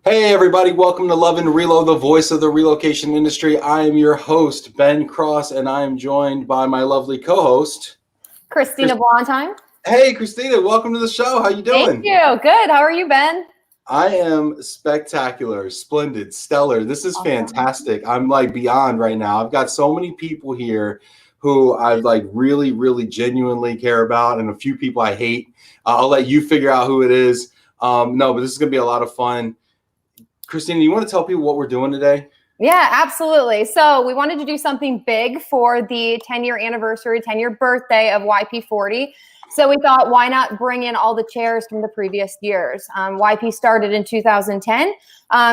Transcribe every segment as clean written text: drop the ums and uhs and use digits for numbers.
Hey everybody, welcome to Love and Relo, the voice of the relocation industry. I am your host, Ben Cross, and I am joined by my lovely co-host, Christina Blondheim. Hey Christina, welcome to the show. How you doing? Thank you. Good. How are you, Ben? I am spectacular, splendid, stellar. This is fantastic. I'm like beyond right now. I've got so many people here who I like really genuinely care about, and a few people I hate. I'll let you figure out who it is. No, but this is gonna be a lot of fun. Christina, you want to tell people what we're doing today? Yeah, absolutely. So we wanted to do something big for the 10-year anniversary, 10-year birthday of YP40. So we thought, why not bring in all the chairs from the previous years? YP started in 2010.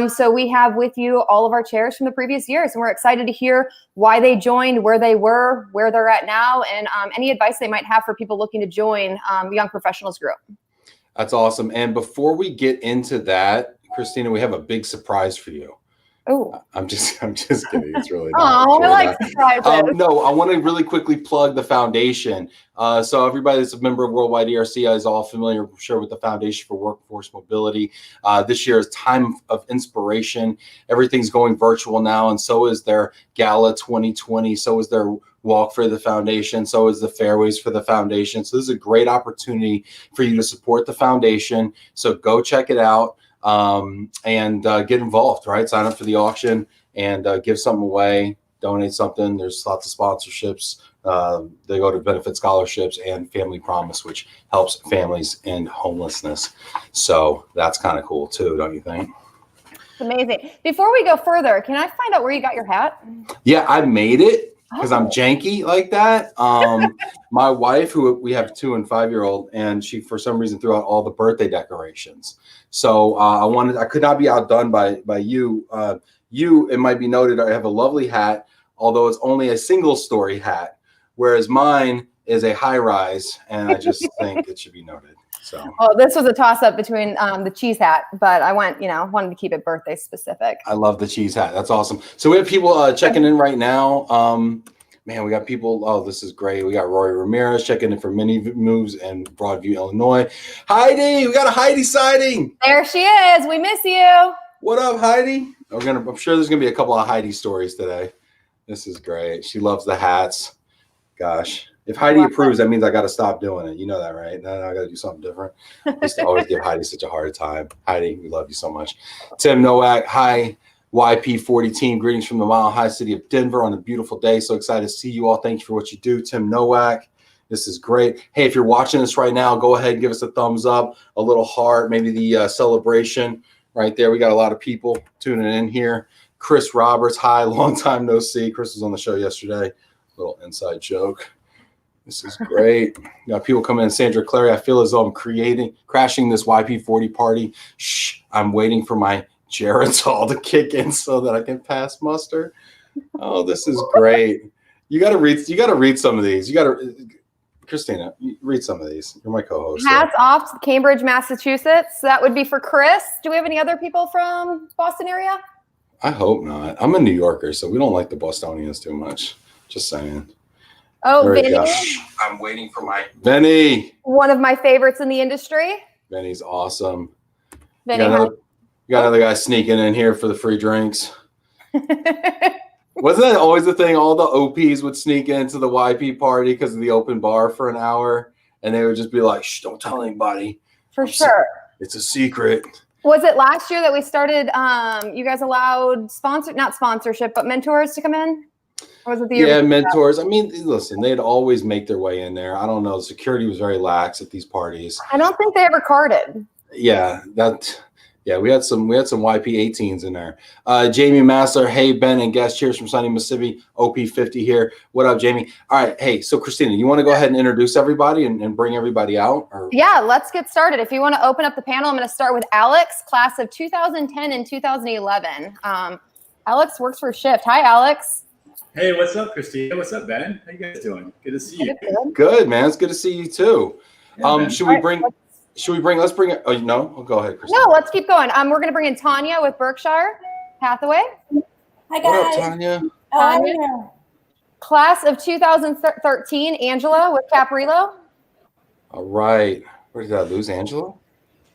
So we have with you all of our chairs from the previous years, and we're excited to hear why they joined, where they were, where they're at now, and any advice they might have for people looking to join Young Professionals Group. That's awesome. And before we get into that, Christina, we have a big surprise for you. Oh, I'm just kidding. It's really not. Oh, I like surprises. No, I want to really quickly plug the foundation. So everybody that's a member of Worldwide ERC is all familiar, sure, with the Foundation for Workforce Mobility. This year is Time of Inspiration. Everything's going virtual now, and so is their Gala 2020. So is their Walk for the Foundation. So is the Fairways for the Foundation. So this is a great opportunity for you to support the foundation. So go check it out. And get involved, right? Sign up for the auction and give something away, donate something. There's lots of sponsorships. They go to benefit scholarships and Family Promise, which helps families in homelessness. So that's kind of cool too, don't you think? It's amazing. Before we go further, can I find out where you got your hat? Yeah, I made it because I'm janky like that. My wife, who we have 2- and 5-year-old, and she for some reason threw out all the birthday decorations. So I could not be outdone by you. It might be noted, I have a lovely hat, although it's only a single story hat, whereas mine is a high rise, and I just think it should be noted. So. Oh, this was a toss up between the cheese hat, but I wanted to keep it birthday specific. I love the cheese hat. That's awesome. So we have people checking in right now. Man, we got people. Oh, this is great. We got Rory Ramirez checking in for Mini Moves in Broadview, Illinois. Heidi, we got a Heidi sighting. There she is. We miss you. What up, Heidi? I'm sure there's gonna be a couple of Heidi stories today. This is great. She loves the hats. Gosh, if Heidi approves, that means I got to stop doing it. You know that, right? Now I got to do something different. I used to always give Heidi such a hard time. Heidi, we love you so much. Tim Nowak, hi. YP40 team, greetings from the Mile High city of Denver on a beautiful day. So excited to see you all. Thank you for what you do, Tim Nowak. This is great. Hey, if you're watching this right now, go ahead and give us a thumbs up, a little heart, maybe the celebration right there. We got a lot of people tuning in here. Chris Roberts, hi, long time no see. Chris was on the show yesterday. Little inside joke. This is great. You got people coming in. Sandra Clary, I feel as though I'm crashing this YP40 party. Shh, I'm waiting for my Geritol to kick in so that I can pass muster. Oh, this is great. You got to read some of these. Christina, read some of these. You're my co-host. Hats off to Cambridge, Massachusetts. That would be for Chris. Do we have any other people from Boston area? I hope not. I'm a New Yorker, so we don't like the Bostonians too much. Just saying. Oh, Vinny. I'm waiting for my Vinny. One of my favorites in the industry. Vinny's awesome. Vinny, you got another guy sneaking in here for the free drinks. Wasn't that always the thing? All the OPs would sneak into the YP party because of the open bar for an hour, and they would just be like, "Shh, don't tell anybody." For sure. It's a secret. Was it last year that we started? You guys allowed not sponsorship, but mentors to come in? Or was it the year? Yeah, mentors. I mean, listen, they'd always make their way in there. I don't know. Security was very lax at these parties. I don't think they ever carded. Yeah, we had some YP18s in there. Jamie Massler, hey Ben and guest, cheers from sunny Mississippi. OP50 here. What up, Jamie? All right, hey, so Christina, you want to go ahead and introduce everybody and bring everybody out? Or? Yeah, let's get started. If you want to open up the panel, I'm going to start with Alex, class of 2010 and 2011. Alex works for Shyft. Hi, Alex. Hey, what's up, Christina? What's up, Ben? How you guys doing? Good to see you. Good, man. It's good to see you too. Yeah, Let's bring it. Oh, no? Oh, go ahead, Christina. No, let's keep going. We're going to bring in Tonya with Berkshire. Hathaway. Hi, guys. What up, Tonya? Tonya. Class of 2013, Angela with CapRelo. All right. Where did I lose Angela?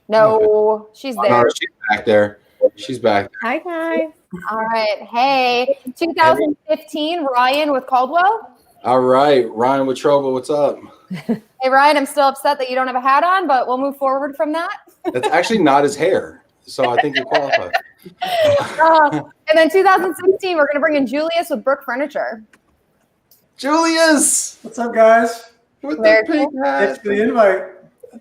No, she's there. No, she's back there. She's back. Hi, guys. All right. Hey, 2015, Ryan with Coldwell. All right, Ryan Watroba, what's up? Hey, Ryan, I'm still upset that you don't have a hat on, but we'll move forward from that. That's actually not his hair, so I think you're qualified. And then 2016, we're going to bring in Julius with Brook Furniture. Julius! What's up, guys? With Very the pink hat. Thanks for the invite.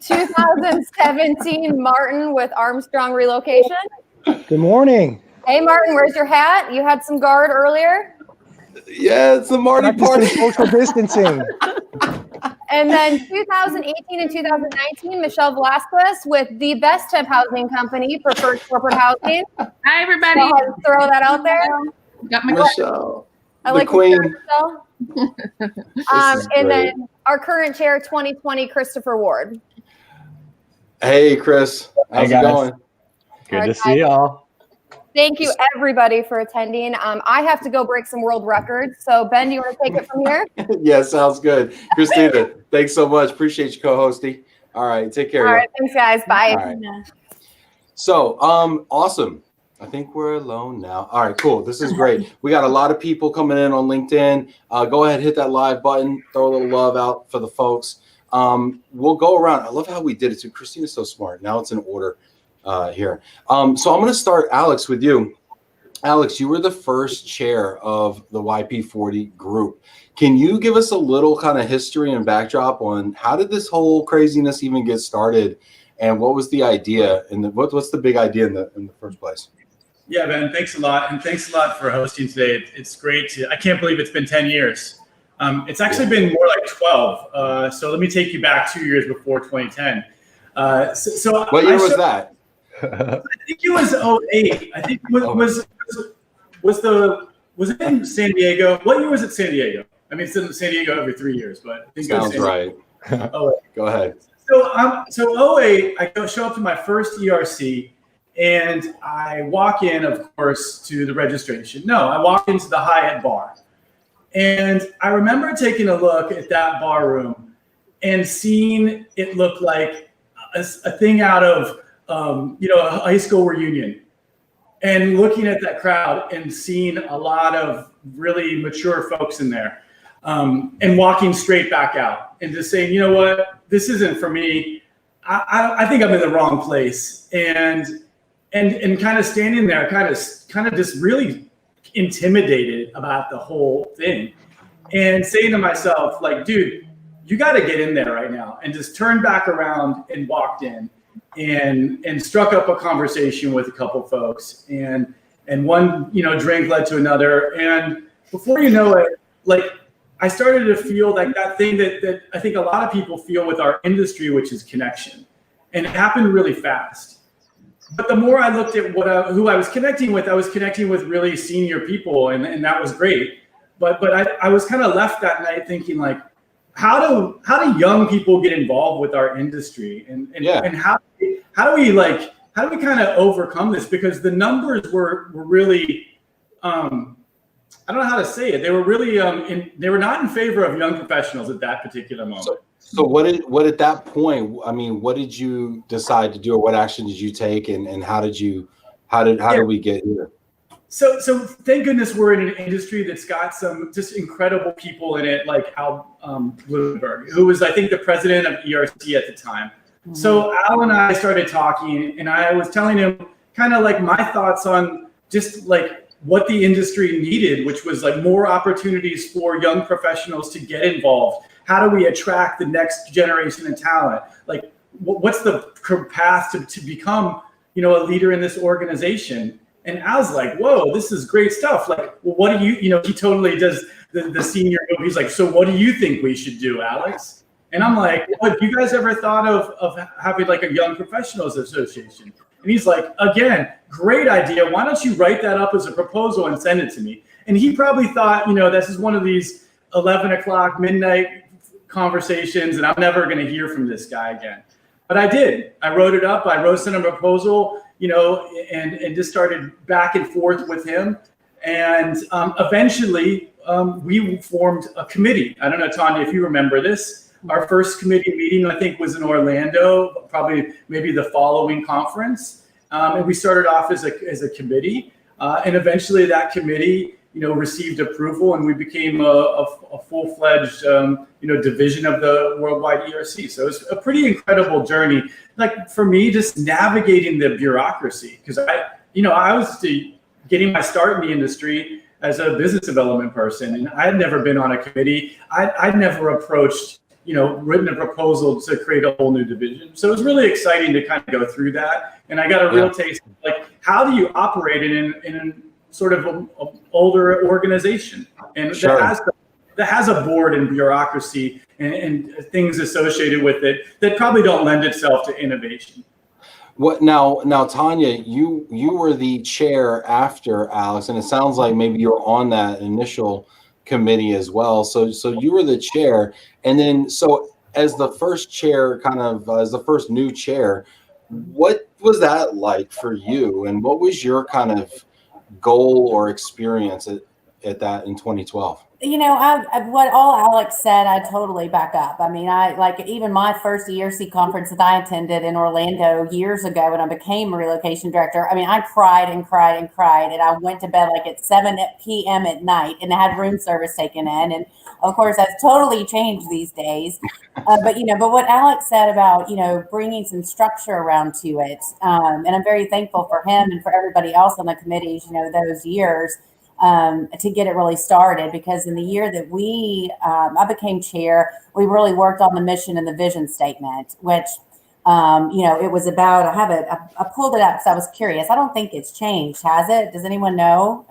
2017, Martin with Armstrong Relocation. Good morning. Hey, Martin, where's your hat? You had some guard earlier. Yeah, it's the Marty party. Social distancing. And then 2018 and 2019, Michelle Valesquez with the best temp housing company, Preferred Corporate Housing. Hi, everybody. So I'll throw that out there. Got my Michelle, I the like queen. Michelle. This is And great. then our current chair, 2020, Christopher Ward. Hey, Chris, how's it guys. going? Good to see y'all. Thank you, everybody, for attending. I have to go break some world records. So, Ben, do you want to take it from here? Yeah, sounds good. Christina, thanks so much. Appreciate you co-hosting. All right, take care. All y'all. right. Thanks, guys. Bye. All right. So, awesome. I think we're alone now. All right, cool. This is great. We got a lot of people coming in on LinkedIn. Go ahead, hit that live button. Throw a little love out for the folks. We'll go around. I love how we did it too. Christina's so smart. Now it's in order here. So I'm going to start, Alex, with you. Alex, you were the first chair of the YP40 group. Can you give us a little kind of history and backdrop on how did this whole craziness even get started, and what was the idea, and what's the big idea in the first place? Yeah, Ben, thanks a lot. And thanks a lot for hosting today. It's great I can't believe it's been 10 years. It's actually been more like 12. So let me take you back 2 years before 2010. So What year was that? I think it was 08. I think was it in San Diego? What year was it San Diego? I mean, it's in San Diego every 3 years, but I think it was Sounds San right. Diego. Oh, Go ahead. So 08, I show up to my first ERC, and I walk in, of course, to the registration. No, I walk into the Hyatt bar. And I remember taking a look at that bar room and seeing it look like a thing out of, a high school reunion. And looking at that crowd and seeing a lot of really mature folks in there, and walking straight back out and just saying, you know what, this isn't for me. I think I'm in the wrong place. And kind of standing there, kind of just really intimidated about the whole thing, and saying to myself, like, dude, you got to get in there right now. And just turned back around and walked in and struck up a conversation with a couple folks, and one drink led to another, and before you know it, like, I started to feel like that thing that I think a lot of people feel with our industry, which is connection, and it happened really fast. But the more I looked at who I was connecting with, I was connecting with really senior people, and that was great. But I was kind of left that night thinking, like, how do young people get involved with our industry, and how do we kind of overcome this? Because the numbers were really, I don't know how to say it. They were really they were not in favor of young professionals at that particular moment. So what at that point, I mean, what did you decide to do, or what action did you take, and how did we get here? So thank goodness we're in an industry that's got some just incredible people in it, like Al Bloomberg, who was, I think, the president of ERC at the time. Mm-hmm. So Al and I started talking, and I was telling him kind of like my thoughts on just like what the industry needed, which was like more opportunities for young professionals to get involved. How do we attract the next generation of talent? Like, what's the path to become, a leader in this organization? And Al's like, whoa, this is great stuff. Like, well, what do you, he totally does the senior move. He's like, so what do you think we should do, Alex? And I'm like, well, have you guys ever thought of having like a young professionals association? And he's like, again, great idea. Why don't you write that up as a proposal and send it to me? And he probably thought, this is one of these 11 o'clock midnight conversations, and I'm never going to hear from this guy again. But I did. I wrote it up. I sent him a proposal, and just started back and forth with him. And eventually we formed a committee. I don't know, Tonya, if you remember this. Our first committee meeting, I think, was in Orlando, probably maybe the following conference. And we started off as a committee, and eventually that committee, received approval, and we became a full-fledged, division of the worldwide ERC. So it's a pretty incredible journey. Like for me, just navigating the bureaucracy, because I was getting my start in the industry as a business development person, and I had never been on a committee. I'd never approached, written a proposal to create a whole new division. So it was really exciting to kind of go through that. And I got a real taste of like, how do you operate in a sort of an older organization? And that has a board and bureaucracy and things associated with it that probably don't lend itself to innovation. What now, Tonya, you were the chair after Alex, and it sounds like maybe you were on that initial committee as well. So you were the chair, and then so as the first chair, as the first new chair, what was that like for you, and what was your kind of goal or experience at that in 2012? What all Alex said, I totally back up. I mean, even my first ERC conference that I attended in Orlando years ago when I became a relocation director, I mean, I cried and cried and cried, and I went to bed like at 7 p.m. at night, and I had room service taken in. And of course, that's totally changed these days. But what Alex said about, bringing some structure around to it, and I'm very thankful for him and for everybody else on the committees, those years, to get it really started, because in the year that I became chair, we really worked on the mission and the vision statement, which, it was about, I pulled it up because I was curious. I don't think it's changed, has it? Does anyone know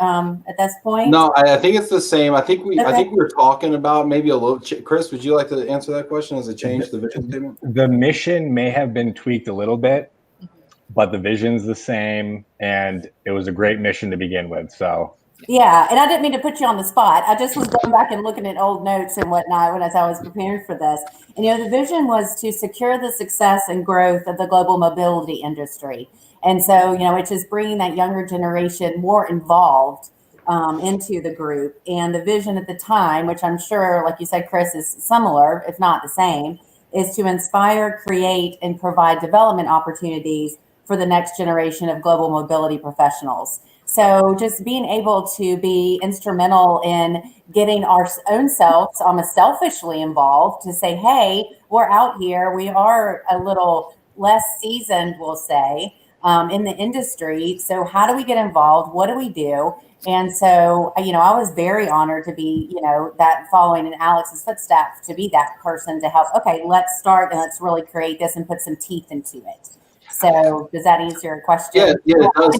at this point? No, I think it's the same. I think we were talking about maybe a little, Chris, would you like to answer that question? Has it changed the vision statement? The mission may have been tweaked a little bit, but the vision's the same, and it was a great mission to begin with, so. Yeah, and I didn't mean to put you on the spot. I just was going back and looking at old notes and whatnot as I was preparing for this. And, the vision was to secure the success and growth of the global mobility industry. And so, it's just bringing that younger generation more involved into the group. And the vision at the time, which I'm sure, like you said, Chris, is similar, if not the same, is to inspire, create, and provide development opportunities for the next generation of global mobility professionals. So just being able to be instrumental in getting our own selves almost selfishly involved to say, hey, we're out here. We are a little less seasoned, we'll say, in the industry. So how do we get involved? What do we do? And so, I was very honored to be, that following in Alex's footsteps, to be that person to help. Okay, let's start and let's really create this and put some teeth into it. So does that answer your question? Yeah, it does.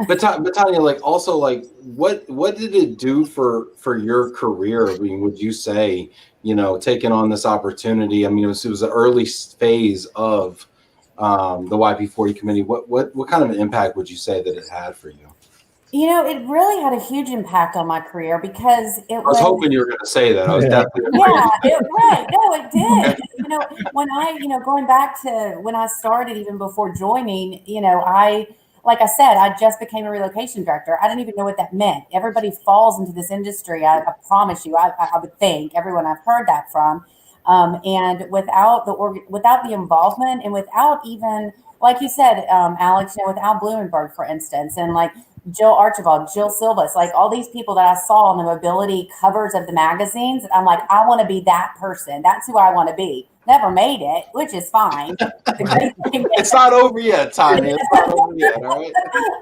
But Tonya, what did it do for your career? I mean, would you say, taking on this opportunity? I mean, it was the early phase of the YP40 committee. What kind of an impact would you say that it had for you? It really had a huge impact on my career because I was hoping you were going to say that. I was definitely right. No, it did. When I, going back to when I started, even before joining, like I said, I just became a relocation director. I didn't even know what that meant. Everybody falls into this industry. I promise you, I would think everyone I've heard that from. And without the involvement and without even, like you said, Alex, without Blumenberg, for instance, and like Jill Archibald, Jill Silvas, like all these people that I saw on the mobility covers of the magazines, I'm like, I want to be that person. That's who I want to be. Never made it, which is fine. It's not over yet, Tonya. It's not over yet, all right?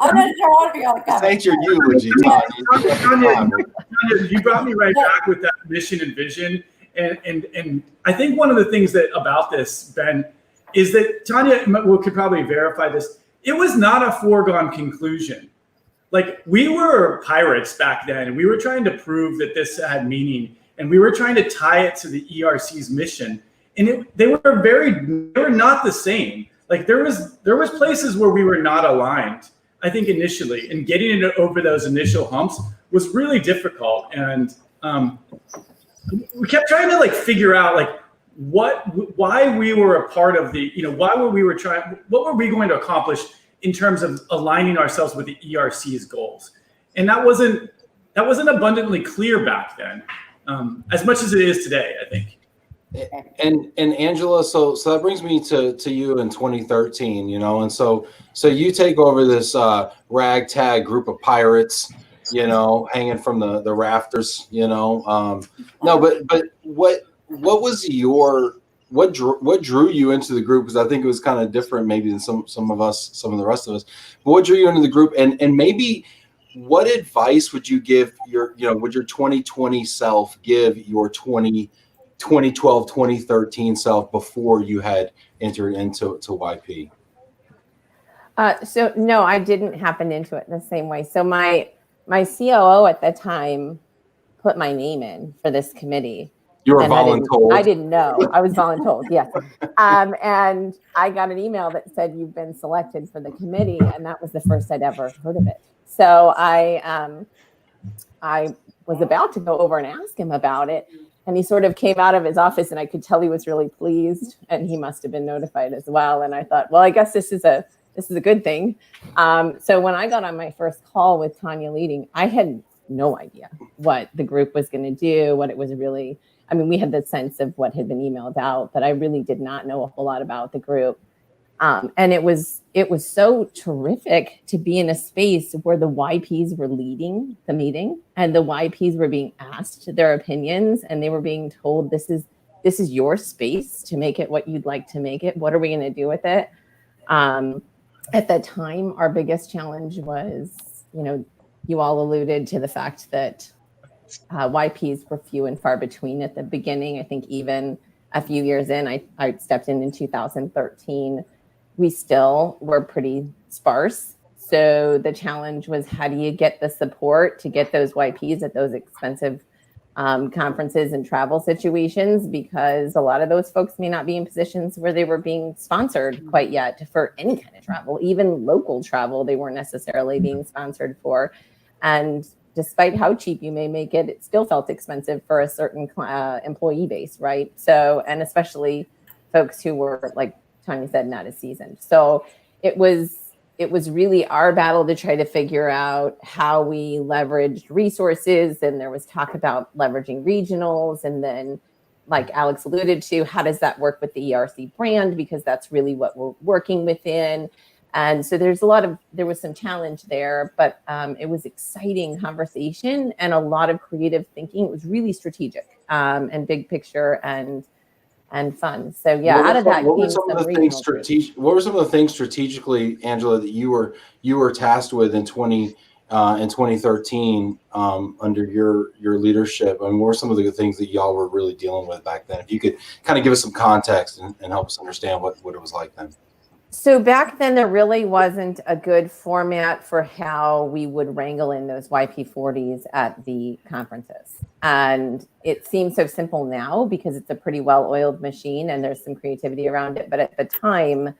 I'm not sure I want to be on the cover. This ain't your eulogy, Tonya, you brought me right back with that mission and vision. And I think one of the things about this, Ben, is that Tonya could probably verify this. It was not a foregone conclusion. Like, we were pirates back then, and we were trying to prove that this had meaning, and we were trying to tie it to the ERC's mission. And they were not the same. Like, there was places where we were not aligned, I think, initially, and getting it over those initial humps was really difficult. And we kept trying to figure out why we were a part of the, what were we going to accomplish in terms of aligning ourselves with the ERC's goals. And that wasn't abundantly clear back then, as much as it is today, I think. And Angela, so that brings me to you in 2013, you know, and so you take over this ragtag group of pirates, you know, hanging from the rafters, you know. No, but what was what drew you into the group? Because I think it was kind of different maybe than some of the rest of us. But what drew you into the group, and maybe what advice would you give would your 2020 self give your 2012, 2013 self before you had entered into YP? So no, I didn't happen into it the same way. So my COO at the time put my name in for this committee. You were and voluntold. I didn't know. I was voluntold, yes. And I got an email that said you've been selected for the committee, and that was the first I'd ever heard of it. So I was about to go over and ask him about it, and he sort of came out of his office, and I could tell he was really pleased, and he must have been notified as well. And I thought, well, I guess this is a good thing. So when I got on my first call with Tonya leading, I had no idea what the group was going to do, what it was really. I mean, we had the sense of what had been emailed out, but I really did not know a whole lot about the group. And it was so terrific to be in a space where the YPs were leading the meeting, and the YPs were being asked their opinions, and they were being told, this is your space to make it what you'd like to make it. What are we going to do with it? At that time, our biggest challenge was, you all alluded to the fact that YPs were few and far between at the beginning. I think even a few years in, I stepped in 2013. We still were pretty sparse. So the challenge was, how do you get the support to get those YPs at those expensive conferences and travel situations? Because a lot of those folks may not be in positions where they were being sponsored quite yet for any kind of travel, even local travel. They weren't necessarily being sponsored for. And despite how cheap you may make it, it still felt expensive for a certain employee base, right? So, and especially folks who were, like Tonya said, not as seasoned. So it was really our battle to try to figure out how we leveraged resources. And there was talk about leveraging regionals. And then, like Alex alluded to, how does that work with the ERC brand? Because that's really what we're working within. And so there was some challenge there, but it was exciting conversation and a lot of creative thinking. It was really strategic and big picture and fun. So yeah, out of that came some regional groups. What were some of the things strategically, Angela, that you were tasked with in 2013 under your leadership? And what were some of the things that y'all were really dealing with back then? If you could kind of give us some context and help us understand what it was like then. So back then, there really wasn't a good format for how we would wrangle in those YP40s at the conferences. And it seems so simple now because it's a pretty well-oiled machine and there's some creativity around it. But at the time,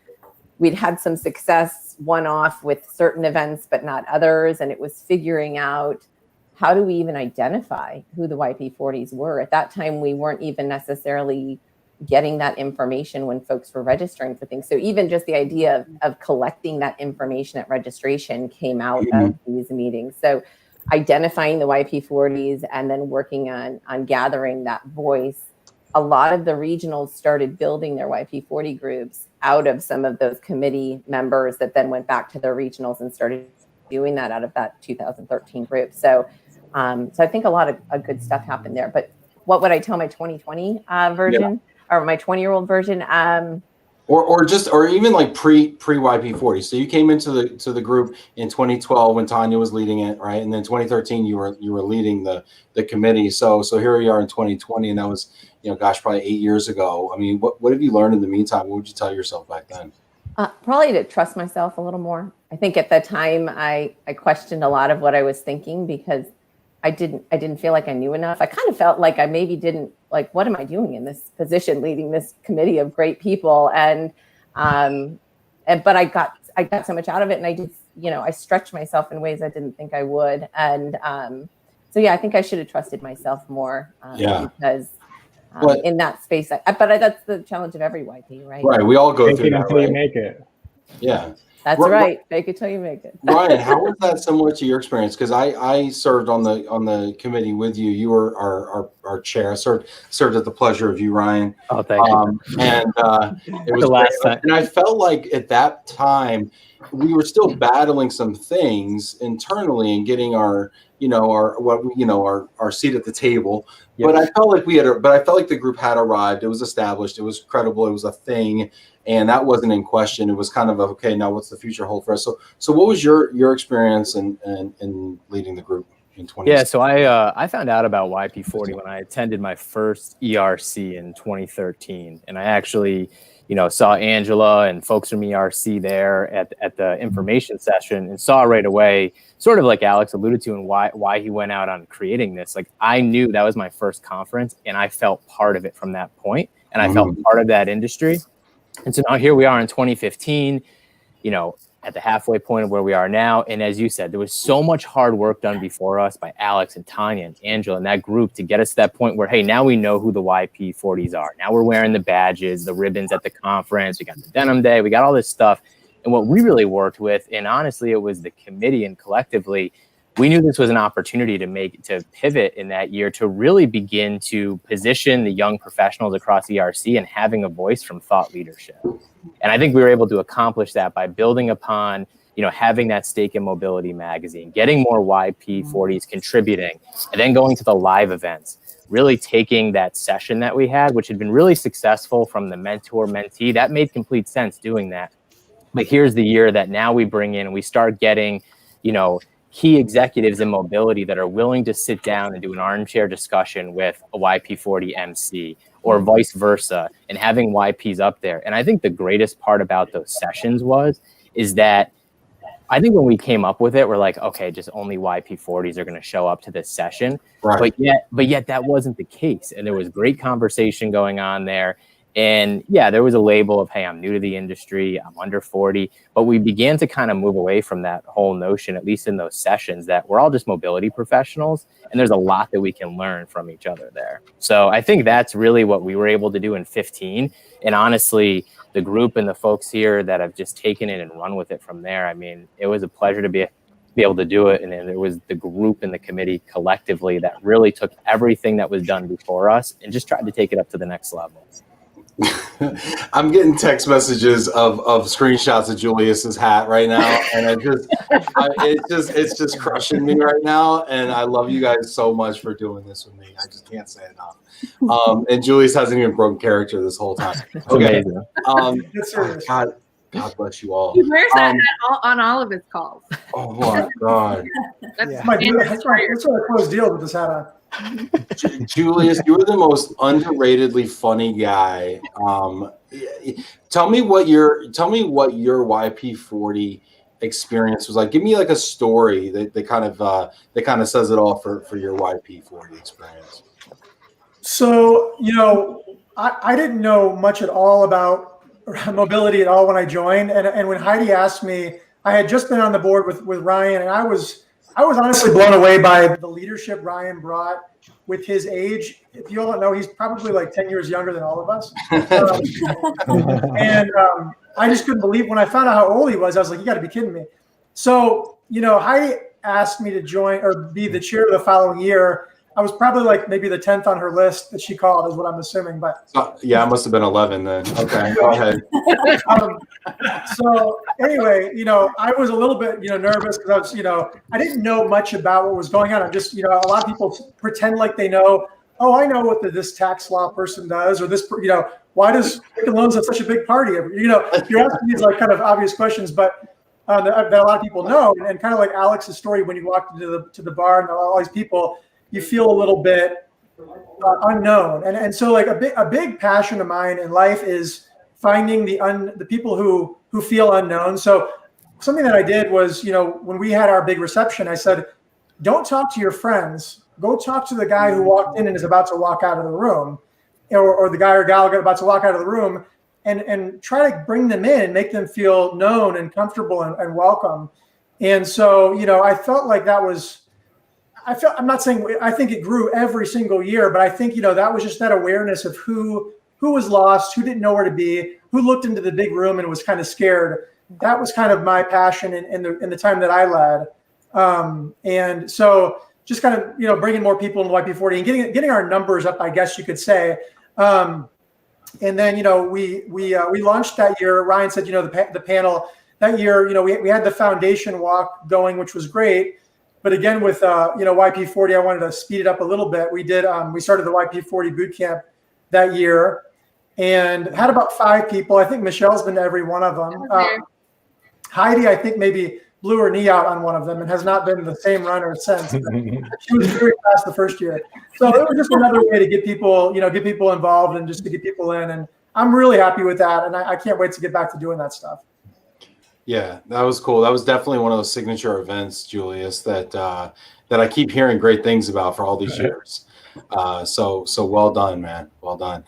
we'd had some success one-off with certain events, but not others. And it was figuring out, how do we even identify who the YP40s were? At that time, we weren't even necessarily getting that information when folks were registering for things. So even just the idea of collecting that information at registration came out of these meetings. So identifying the YP40s and then working on gathering that voice. A lot of the regionals started building their YP40 groups out of some of those committee members that then went back to their regionals and started doing that out of that 2013 group. So I think a lot of good stuff happened there. But what would I tell my 2020 version? Yeah. Or my 20-year-old version, or even like pre YP40. So you came into the group in 2012 when Tonya was leading it, right? And then 2013 you were leading the committee. So here we are in 2020, and that was probably 8 years ago. I mean, what have you learned in the meantime? What would you tell yourself back then? Probably to trust myself a little more. I think at that time I questioned a lot of what I was thinking because I didn't feel like I knew enough. I kind of felt like I maybe didn't, like, what am I doing in this position, leading this committee of great people? But I got so much out of it, and I just, I stretched myself in ways I didn't think I would. And so yeah, I think I should have trusted myself more because in that space. But that's the challenge of every YP, right? Right. We all go through that. Until you make it. Yeah. That's right. Fake it till you make it. Ryan, how was that similar to your experience? Because I served on the committee with you. You were our our chair. Served at the pleasure of you, Ryan. Oh, thank you. And it was The last great. time. And I felt like at that time we were still battling some things internally and getting our seat at the table. Yep. But I felt like the group had arrived. It was established. It was credible. It was a thing, and that wasn't in question. It was kind of okay. Now, what's the future hold for us? So what was your experience in leading the group in 20? Yeah, so I found out about YP40 when I attended my first ERC in 2013, and I actually saw Angela and folks from ERC there at the information session, and saw right away, sort of like Alex alluded to, and why he went out on creating this. Like, I knew that was my first conference, and I felt part of it from that point, and I felt part of that industry. And so now here we are in 2015, at the halfway point of where we are now. And as you said, there was so much hard work done before us by Alex and Tonya and Angela and that group to get us to that point where, hey, now we know who the YP40s are. Now we're wearing the badges, the ribbons at the conference. We got the denim day. We got all this stuff. And what we really worked with, and honestly, it was the committee and collectively, we knew this was an opportunity to pivot in that year to really begin to position the young professionals across ERC and having a voice from thought leadership. And I think we were able to accomplish that by building upon, having that Stake in Mobility magazine, getting more YP40s contributing, and then going to the live events, really taking that session that we had, which had been really successful from the mentor-mentee. That made complete sense doing that. But here's the year that now we bring in and we start getting, key executives in mobility that are willing to sit down and do an armchair discussion with a YP40 MC or vice versa, and having YPs up there. And I think the greatest part about those sessions is that I think when we came up with it, we're like, okay, just only YP40s are going to show up to this session. Right. But yet that wasn't the case. And there was great conversation going on there. And yeah, there was a label of, hey, I'm new to the industry, I'm under 40, but we began to kind of move away from that whole notion, at least in those sessions, that we're all just mobility professionals, and there's a lot that we can learn from each other there. So I think that's really what we were able to do in 15. And honestly, the group and the folks here that have just taken it and run with it from there, I mean, it was a pleasure to be able to do it. And then there was the group and the committee collectively that really took everything that was done before us and just tried to take it up to the next level. I'm getting text messages of screenshots of Julius's hat right now, and it's just crushing me right now. And I love you guys so much for doing this with me. I just can't say enough. And Julius hasn't even broken character this whole time. Okay. God bless you all. He wears that hat on all of his calls. Oh my God. That's a close deal with this hat on. Julius, you were the most underratedly funny guy. Tell me what your YP40 experience was like. Give me like a story that kind of says it all for your YP40 experience. So, I didn't know much at all about mobility at all when I joined, and when Heidi asked me, I had just been on the board with Ryan, and I was honestly blown away by the leadership Ryan brought with his age. If you all don't know, he's probably like 10 years younger than all of us. And I just couldn't believe when I found out how old he was. I was like, you got to be kidding me. So, Heidi asked me to join or be the chair the following year. I was probably like maybe the 10th on her list that she called, is what I'm assuming. But yeah, I must have been 11 then. Okay, go ahead. So anyway, I was a little bit, nervous because I was, I didn't know much about what was going on. I'm just, a lot of people pretend like they know. Oh, I know what this tax law person does, or this, why does Quicken Loans have such a big party? You're asking these like kind of obvious questions, but that a lot of people know. And kind of like Alex's story, when you walked into the bar and all these people, you feel a little bit unknown. And so like a big passion of mine in life is finding the people who feel unknown. So something that I did was, when we had our big reception, I said, don't talk to your friends. Go talk to the guy who walked in and is about to walk out of the room, or the guy or gal about to walk out of the room, and try to bring them in, make them feel known and comfortable and welcome. And so, I felt like that was, I'm not saying I think it grew every single year, but I think, that was just that awareness of who was lost, who didn't know where to be, who looked into the big room and was kind of scared. That was kind of my passion in the time that I led. And so just kind of, bringing more people into YP40 and getting our numbers up, I guess you could say. And then, we launched that year. Ryan said, the panel that year, we had the foundation walk going, which was great. But again, with, YP40, I wanted to speed it up a little bit. We started the YP40 boot camp that year and had about 5 people. I think Michelle's been to every one of them. Heidi, I think maybe blew her knee out on one of them and has not been the same runner since. She was very fast the first year. So it was just another way to get people, get people involved and just to get people in. And I'm really happy with that. And I can't wait to get back to doing that stuff. Yeah, that was cool. That was definitely one of those signature events, Julius, that I keep hearing great things about for all these years. So well done, man. Well done.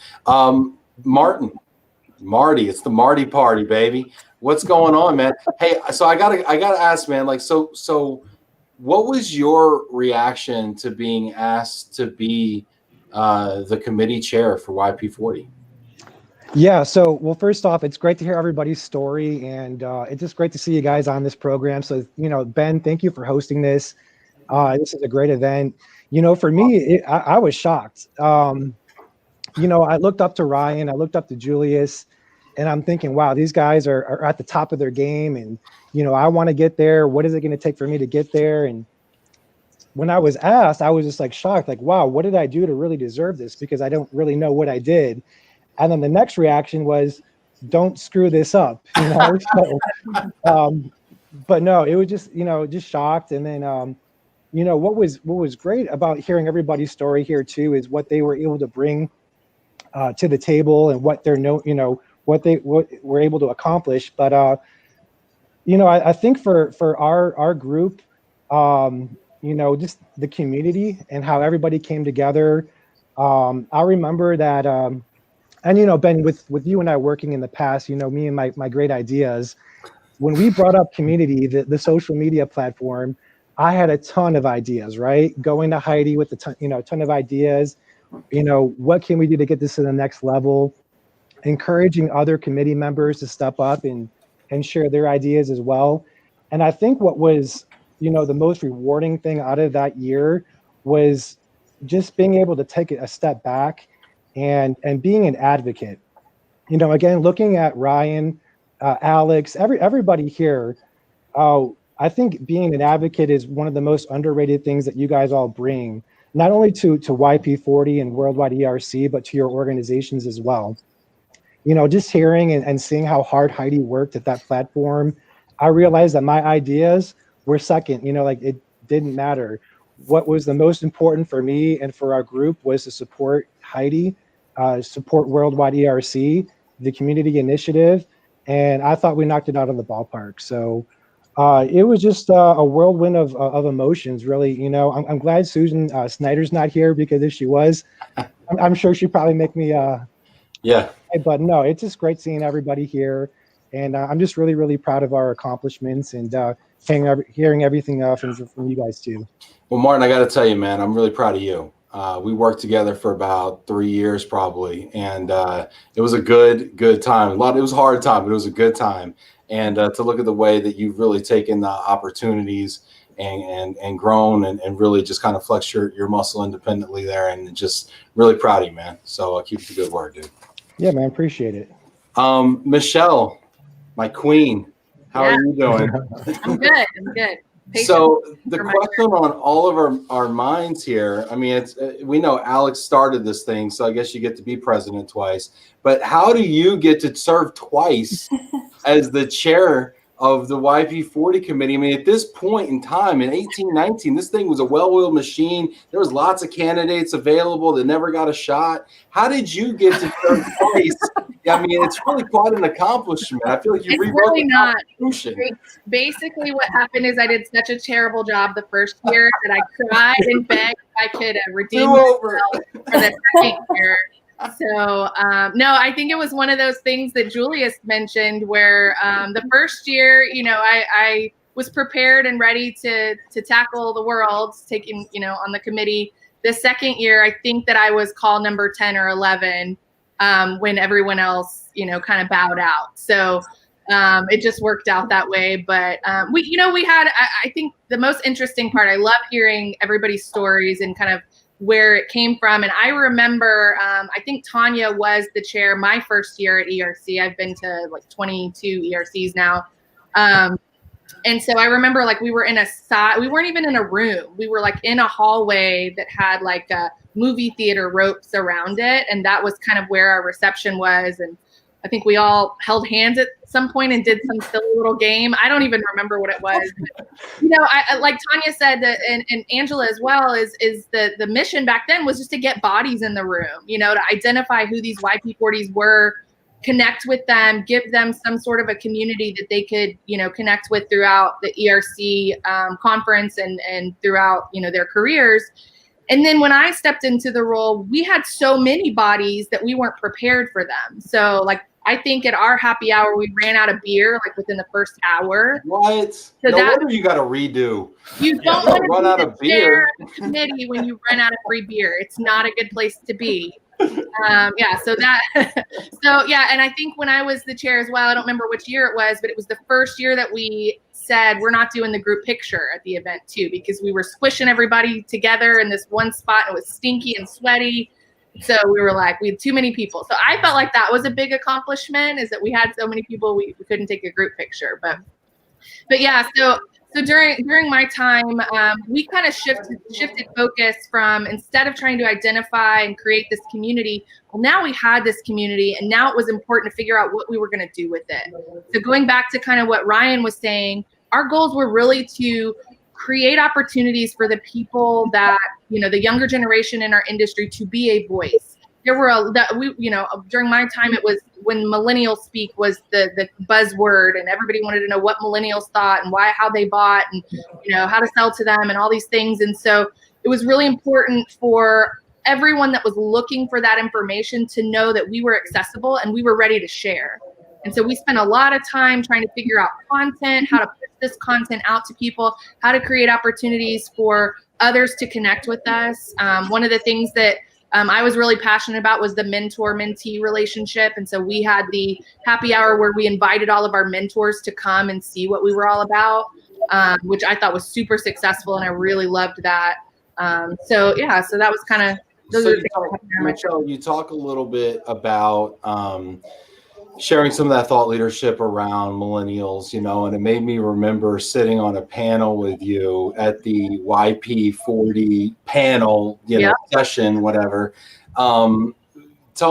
Marty, it's the Marty party, baby. What's going on, man? Hey, so I gotta ask, man, like, so what was your reaction to being asked to be the committee chair for YP40? Yeah. So, well, first off, it's great to hear everybody's story, and it's just great to see you guys on this program. So, Ben, thank you for hosting this. This is a great event. For me, I was shocked. I looked up to Ryan, I looked up to Julius, and I'm thinking, wow, these guys are at the top of their game, and I want to get there. What is it going to take for me to get there? And when I was asked, I was just like shocked, like, wow, what did I do to really deserve this? Because I don't really know what I did. And then the next reaction was, don't screw this up, So, but no, it was just, just shocked. And then, what was great about hearing everybody's story here too is what they were able to bring to the table and what what were able to accomplish. But I think for our group, just the community and how everybody came together. I remember that, and Ben, with you and I working in the past, me and my great ideas, when we brought up community, the social media platform, I had a ton of ideas, right? Going to Heidi with a ton of ideas, what can we do to get this to the next level? Encouraging other committee members to step up and share their ideas as well. And I think what was, the most rewarding thing out of that year was just being able to take a step back and being an advocate. Again, looking at Ryan, Alex, everybody here, I think being an advocate is one of the most underrated things that you guys all bring, not only to YP40 and Worldwide ERC, but to your organizations as well. Just hearing and seeing how hard Heidi worked at that platform, I realized that my ideas were second, like it didn't matter. What was the most important for me and for our group was to support Heidi, support Worldwide ERC, the community initiative, and I thought we knocked it out of the ballpark. So it was just a whirlwind of emotions, really. I'm glad Susan Snyder's not here, because if she was, I'm sure she'd probably make me. Yeah. But no, it's just great seeing everybody here, and I'm just really, really proud of our accomplishments and hearing everything from you guys too. Well, Martin, I got to tell you, man, I'm really proud of you. We worked together for about 3 years probably, and it was a good time. It was a hard time, but it was a good time. And to look at the way that you've really taken the opportunities and grown and really just kind of flex your muscle independently there, and just really proud of you, man. So keep up the good work, dude. Yeah, man, appreciate it. Michelle, my queen, how are you doing? I'm good. Patient. So the question on all of our minds here, I mean, we know Alex started this thing, so I guess you get to be president twice. But how do you get to serve twice as the chair of the YP40 committee? I mean, at this point in time, in 1819, this thing was a well-oiled machine. There was lots of candidates available that never got a shot. How did you get to serve twice? I mean, it's really quite an accomplishment. I feel like you rewrote really the Constitution. Basically, what happened is I did such a terrible job the first year that I cried and begged if I could redeem myself for the second year. So, no, I think it was one of those things that Julius mentioned where the first year, I was prepared and ready to tackle the world, taking, on the committee. The second year, I think that I was call number 10 or 11 when everyone else, kind of bowed out. So It just worked out that way. But we had, I think the most interesting part, I love hearing everybody's stories and kind of where it came from. And I remember, I think Tonya was the chair my first year at ERC. I've been to like 22 ERCs now. And so I remember like we were in we weren't even in a room. We were like in a hallway that had like a movie theater ropes around it. And that was kind of where our reception was. And I think we all held hands at some point and did some silly little game. I don't even remember what it was. But, I like Tonya said that, and Angela as well, is the mission back then was just to get bodies in the room, to identify who these YP40s were, connect with them, give them some sort of a community that they could, connect with throughout the ERC conference and throughout, their careers. And then when I stepped into the role, we had so many bodies that we weren't prepared for them. So like, I think at our happy hour, we ran out of beer like within the first hour. What? So no wonder you got to redo. You don't want to run out of beer committee when you run out of free beer. It's not a good place to be. And I think when I was the chair as well, I don't remember which year it was, but it was the first year that we said we're not doing the group picture at the event too, because we were squishing everybody together in this one spot. It was stinky and sweaty. So we were like, we had too many people. So I felt like that was a big accomplishment, is that we had so many people, we couldn't take a group picture. But yeah, so during my time, we kind of shifted focus from, instead of trying to identify and create this community, well, now we had this community, and now it was important to figure out what we were going to do with it. So going back to kind of what Ryan was saying, our goals were really to create opportunities for the people that, the younger generation in our industry, to be a voice. There were during my time, it was when millennial speak was the buzzword, and everybody wanted to know what millennials thought and how they bought, and how to sell to them and all these things. And so it was really important for everyone that was looking for that information to know that we were accessible and we were ready to share. And so we spent a lot of time trying to figure out content, how to push this content out to people, how to create opportunities for others to connect with us. One of the things that I was really passionate about was the mentor-mentee relationship. And so we had the happy hour where we invited all of our mentors to come and see what we were all about, which I thought was super successful, and I really loved that. So that was kind of, you talk a little bit about sharing some of that thought leadership around millennials, and it made me remember sitting on a panel with you at the YP40 panel, session, whatever. Tell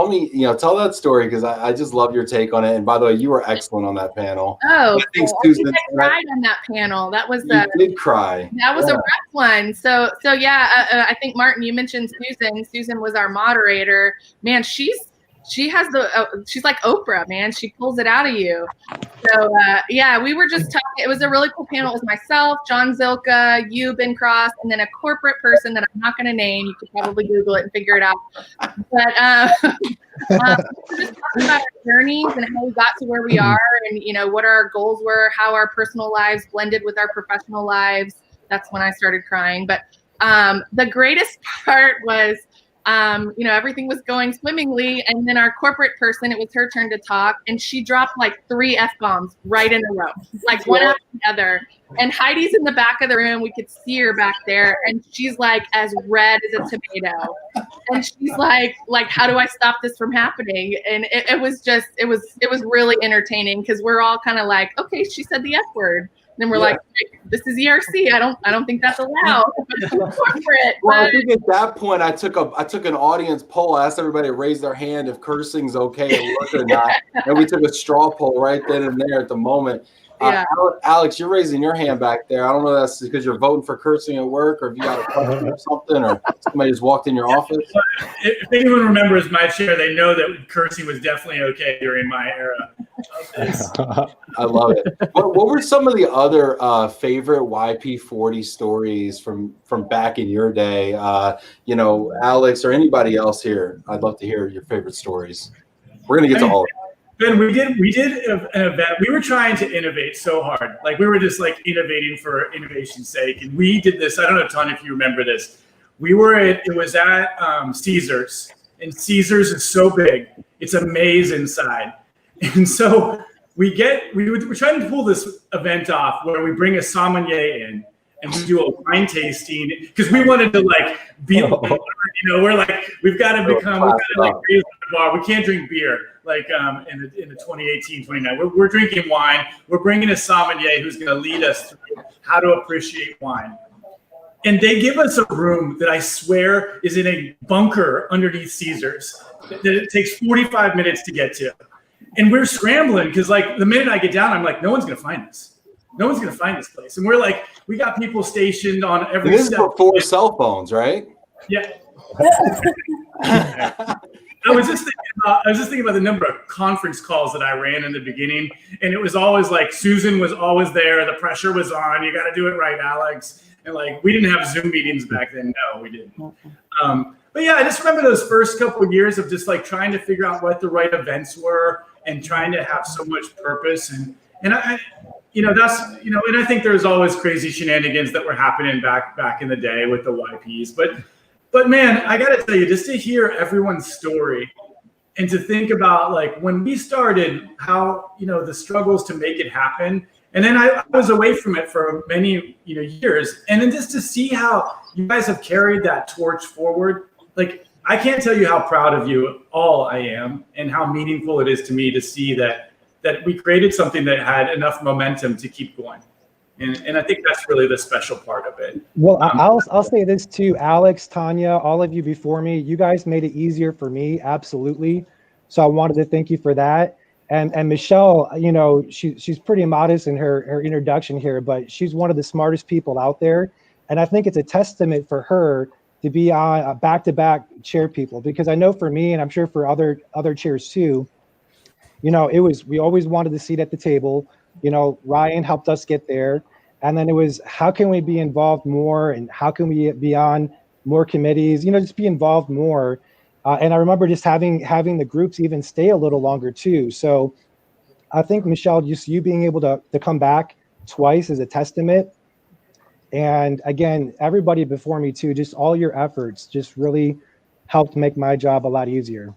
that story, because I just love your take on it. And by the way, you were excellent on that panel. Oh, I think I cried on that panel. That was you did cry. That was a rough one. So I think Martin, you mentioned Susan. Susan was our moderator. Man, she's like Oprah, man. She pulls it out of you. So we were just talking. It was a really cool panel. It was myself, John Zilka, you, Ben Cross, and then a corporate person that I'm not going to name. You could probably Google it and figure it out. But we were just talking about our journeys and how we got to where we are, and what our goals were, how our personal lives blended with our professional lives. That's when I started crying. But the greatest part was, everything was going swimmingly, and then our corporate person, it was her turn to talk, and she dropped like 3 F-bombs right in a row, like one after the other. And Heidi's in the back of the room. We could see her back there, and she's like as red as a tomato. And she's like, how do I stop this from happening? And it was really entertaining, because we're all kind of like, okay, she said the F word. Then we're like, this is ERC. I don't think that's allowed. Well, I think at that point, I took an audience poll. I asked everybody to raise their hand if cursing's okay at work or not, and we took a straw poll right then and there at the moment. Alex, you're raising your hand back there. I don't know if that's because you're voting for cursing at work, or if you got a question or something, or somebody just walked in your office. If anyone remembers my chair, they know that cursing was definitely okay during my era. I love it. What were some of the other favorite YP40 stories from back in your day? Alex or anybody else here, I'd love to hear your favorite stories. We're gonna get to all of them. Ben, we did an event. We were trying to innovate so hard. Like, we were just like innovating for innovation's sake. And we did this. I don't know, Tonya, if you remember this. It was at Caesars, and Caesars is so big. It's a maze inside. And so we're trying to pull this event off where we bring a sommelier in and we do a wine tasting because we wanted to like be, you know, we're like, we've got to become, we've got to like raise the bar. We can't drink beer like in the 2018, 29. We're drinking wine. We're bringing a sommelier who's going to lead us through how to appreciate wine. And they give us a room that I swear is in a bunker underneath Caesars that it takes 45 minutes to get to. And we're scrambling because like the minute I get down, I'm like, no one's going to find us. No one's going to find this place. And we're like, we got people stationed on every This is step. before cell phones, right? Yeah. I was just thinking about the number of conference calls that I ran in the beginning, and it was always like Susan was always there. The pressure was on. You got to do it right, Alex. And like we didn't have Zoom meetings back then. No, we didn't. But yeah, I just remember those first couple of years of just like trying to figure out what the right events were and trying to have so much purpose. And I you know, that's, you know, and I think there's always crazy shenanigans that were happening back in the day with the YPs. But man, I got to tell you, just to hear everyone's story and to think about like when we started, how, you know, the struggles to make it happen. And then I was away from it for many, you know, years. And then just to see how you guys have carried that torch forward, like I can't tell you how proud of you all I am and how meaningful it is to me to see that we created something that had enough momentum to keep going. And I think that's really the special part of it. Well, I'll say this too, Alex, Tonya, all of you before me, you guys made it easier for me, absolutely. So I wanted to thank you for that. And Michelle, you know, she's pretty modest in her introduction here, but she's one of the smartest people out there. And I think it's a testament for her to be on back-to-back chair people, because I know for me, and I'm sure for other chairs too, you know, we always wanted a seat at the table. You know, Ryan helped us get there. And then it was, how can we be involved more? And how can we be on more committees, you know, just be involved more. And I remember just having the groups even stay a little longer too. So I think, Michelle, just you being able to come back twice is a testament. And again, everybody before me too, just all your efforts just really helped make my job a lot easier.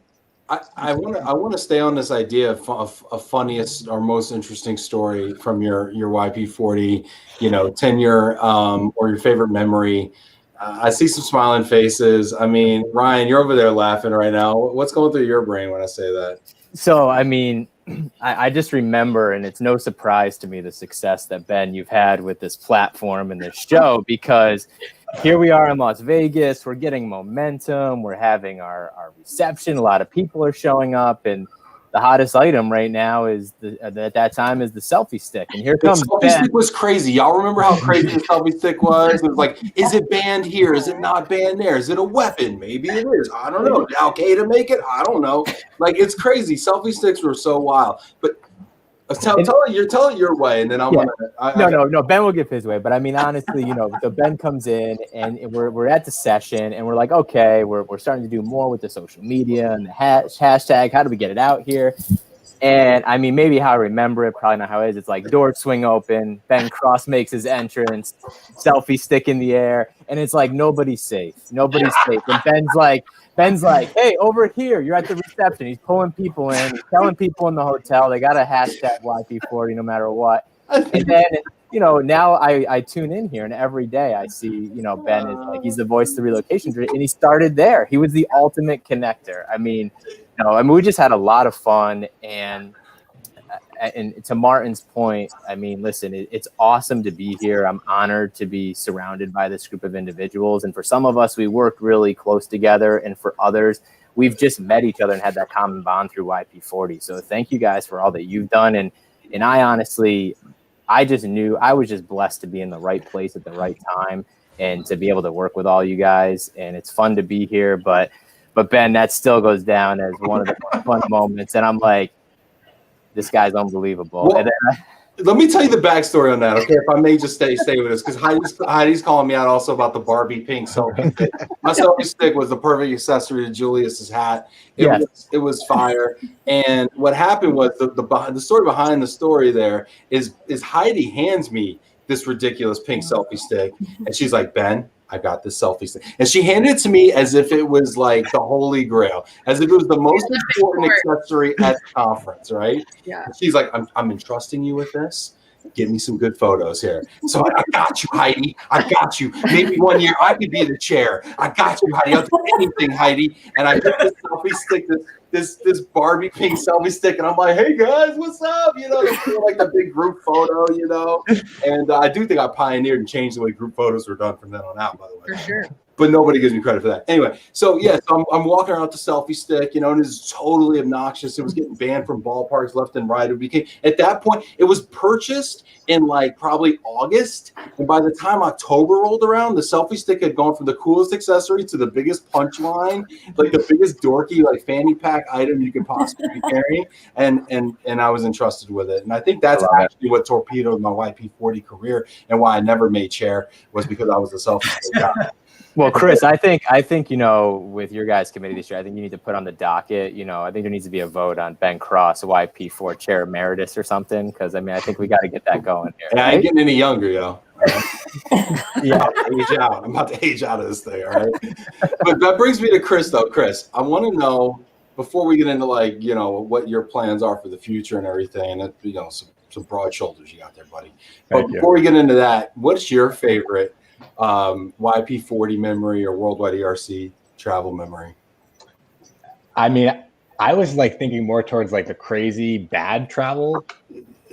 I want to stay on this idea of funniest or most interesting story from your YP40, you know, tenure, or your favorite memory. I see some smiling faces. I mean, Ryan, you're over there laughing right now. What's going through your brain when I say that? So, I mean, I just remember, and it's no surprise to me, the success that, Ben, you've had with this platform and this show, because here we are in Las Vegas, we're getting momentum, we're having our reception, a lot of people are showing up, and the hottest item right now is at that time is the selfie stick. And here comes the selfie Ben. stick was crazy. Y'all remember how crazy the selfie stick was? It was like, is it banned here? Is it not banned there? Is it a weapon? Maybe it is. I don't know. Did Al Qaeda make it? I don't know. Like, it's crazy. Selfie sticks were so wild. But tell it your way, and then I'm gonna. No. Ben will give his way, but I mean, honestly, you know, so Ben comes in, and we're at the session, and we're like, okay, we're starting to do more with the social media and the hashtag. How do we get it out here? And I mean, maybe how I remember it, probably not how it is. It's like doors swing open, Ben Cross makes his entrance, selfie stick in the air, and it's like nobody's safe. Nobody's safe. And Ben's like, hey, over here, you're at the reception. He's pulling people in. He's telling people in the hotel they got a hashtag YP40 no matter what. And then, you know, now I tune in here, and every day I see, you know, Ben is like, he's the voice of the relocation, and he started there. He was the ultimate connector. I mean, we just had a lot of fun, and to Martin's point, I mean, listen, it's awesome to be here. I'm honored to be surrounded by this group of individuals. And for some of us, we worked really close together. And for others, we've just met each other and had that common bond through YP40. So thank you guys for all that you've done. And I honestly, I just knew I was just blessed to be in the right place at the right time and to be able to work with all you guys. And it's fun to be here. But Ben, that still goes down as one of the most fun moments. And I'm like, this guy's unbelievable. Well, let me tell you the backstory on that, okay? If I may just stay with us, because Heidi's calling me out also about the Barbie pink selfie stick. My selfie stick was the perfect accessory to Julius's hat. It was fire. And what happened was the story behind the story there is Heidi hands me this ridiculous pink selfie stick, and she's like, Ben, I got this selfie stick. And she handed it to me as if it was like the holy grail, as if it was the most important accessory at the conference, right? Yeah. And she's like, I'm entrusting you with this. Give me some good photos here. So I got you, Heidi. I got you. Maybe one year I could be the chair. I got you, Heidi. I'll do anything, Heidi. And I got this selfie stick, this Barbie pink selfie stick, and I'm like, hey guys, what's up? You know, like the big group photo, you know. And I do think I pioneered and changed the way group photos were done from then on out, by the way. For sure. But nobody gives me credit for that. Anyway, so yes, I'm walking around with the selfie stick, you know, and it's totally obnoxious. It was getting banned from ballparks left and right. It became, at that point, it was purchased in like probably August. And by the time October rolled around, the selfie stick had gone from the coolest accessory to the biggest punchline, like the biggest dorky, like fanny pack item you could possibly be carrying. And I was entrusted with it. And I think that's actually what torpedoed my YP40 career and why I never made chair was because I was a selfie stick guy. Well, Chris, I think, you know, with your guys' committee this year, I think you need to put on the docket, you know, I think there needs to be a vote on Ben Cross, YP4 chair emeritus or something. Cause I mean, I think we got to get that going here. And I ain't getting any younger, yo. Yeah. Age out. I'm about to age out of this thing, all right? But that brings me to Chris, though. Chris, I want to know, before we get into, like, you know, what your plans are for the future and everything, and, you know, some broad shoulders you got there, buddy. But before we get into that, what's your favorite YP40 memory or worldwide ERC travel memory? I mean, I was like thinking more towards like the crazy bad travel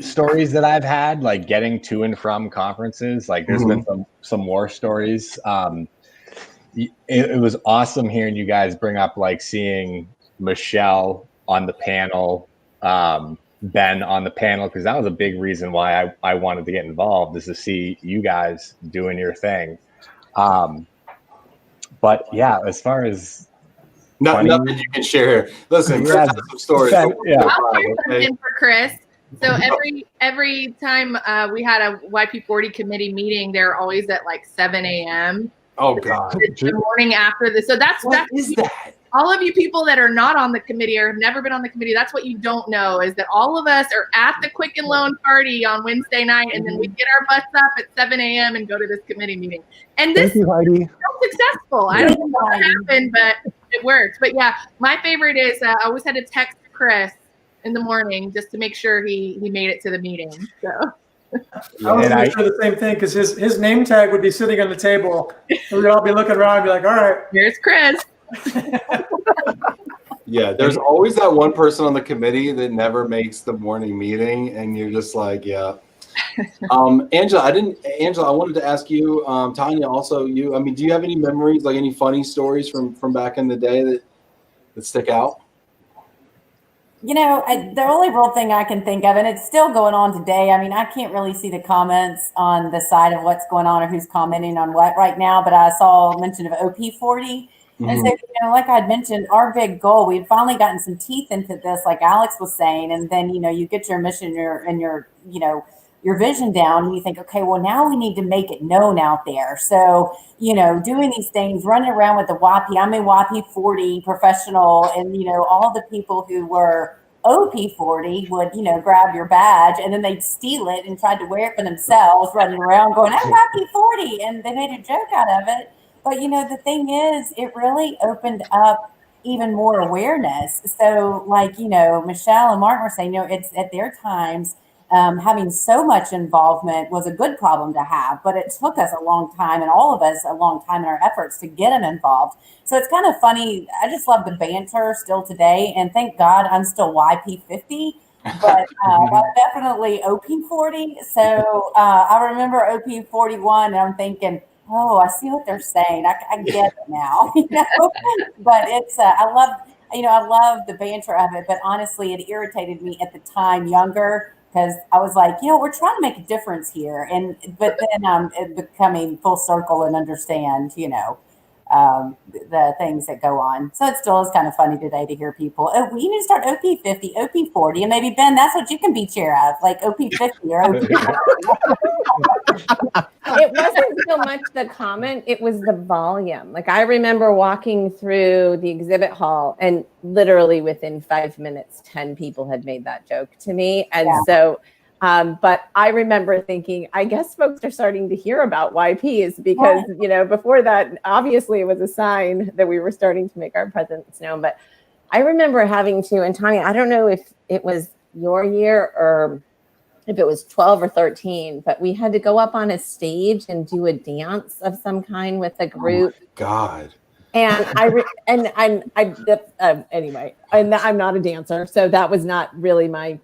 stories that I've had, like getting to and from conferences. Like there's been some war stories. It was awesome hearing you guys bring up like seeing Michelle on the panel, Ben on the panel, because that was a big reason why I wanted to get involved, is to see you guys doing your thing. But yeah, as far as nothing you can share here. Listen, Chris has some stories. I'll share something for Chris. So every time we had a YP40 committee meeting, they're always at like 7 a.m. Oh God! The morning after this. So that's that? All of you people that are not on the committee or have never been on the committee, that's what you don't know, is that all of us are at the Quicken Loan party on Wednesday night, and then we get our butts up at 7 a.m. and go to this committee meeting. And this is so successful. I don't know what happened, but it worked. But yeah, my favorite is I always had to text Chris in the morning just to make sure he made it to the meeting. So. I was going to do the same thing because his name tag would be sitting on the table. So we'd all be looking around and be like, all right. Here's Chris. Yeah, there's always that one person on the committee that never makes the morning meeting, and you're just like, yeah. Angela, I wanted to ask you, Tonya, also you. I mean, do you have any memories, like any funny stories from back in the day that stick out? You know, the only real thing I can think of, and it's still going on today. I mean, I can't really see the comments on the side of what's going on or who's commenting on what right now, but I saw mention of OP40. And so, you know, like I'd mentioned, our big goal, we had finally gotten some teeth into this, like Alex was saying, and then, you know, you get your mission and your, you know, your vision down, and you think, okay, well, now we need to make it known out there. So, you know, doing these things, running around with the YP, I'm a YP40 professional, and, you know, all the people who were OP40 would, you know, grab your badge, and then they'd steal it and tried to wear it for themselves, running around going, I'm YP40, and they made a joke out of it. But, you know, the thing is, it really opened up even more awareness. So, like, you know, Michelle and Martin were saying, you know, it's at their times, having so much involvement was a good problem to have, but it took us a long time, and all of us a long time in our efforts to get them involved. So it's kind of funny. I just love the banter still today, and thank God I'm still YP50, but I'm definitely OP40. So I remember OP41, and I'm thinking, oh, I see what they're saying. I get it now, you know. But it's I love the banter of it. But honestly, it irritated me at the time, younger, because I was like, you know, we're trying to make a difference here. But then it becoming full circle and understand, you know, the things that go on. So it still is kind of funny today to hear people, oh, we need to start OP50, OP40, and maybe, Ben, that's what you can be chair of, like OP50 or OP40. It wasn't so much the comment, it was the volume. Like I remember walking through the exhibit hall, and literally within 5 minutes, 10 people had made that joke to me. And so But I remember thinking, I guess folks are starting to hear about YPs because, you know, before that, obviously it was a sign that we were starting to make our presence known. But I remember having to, and Tonya, I don't know if it was your year or if it was 12 or 13, but we had to go up on a stage and do a dance of some kind with a group. Oh God. And anyway, I'm not a dancer, so that was not really my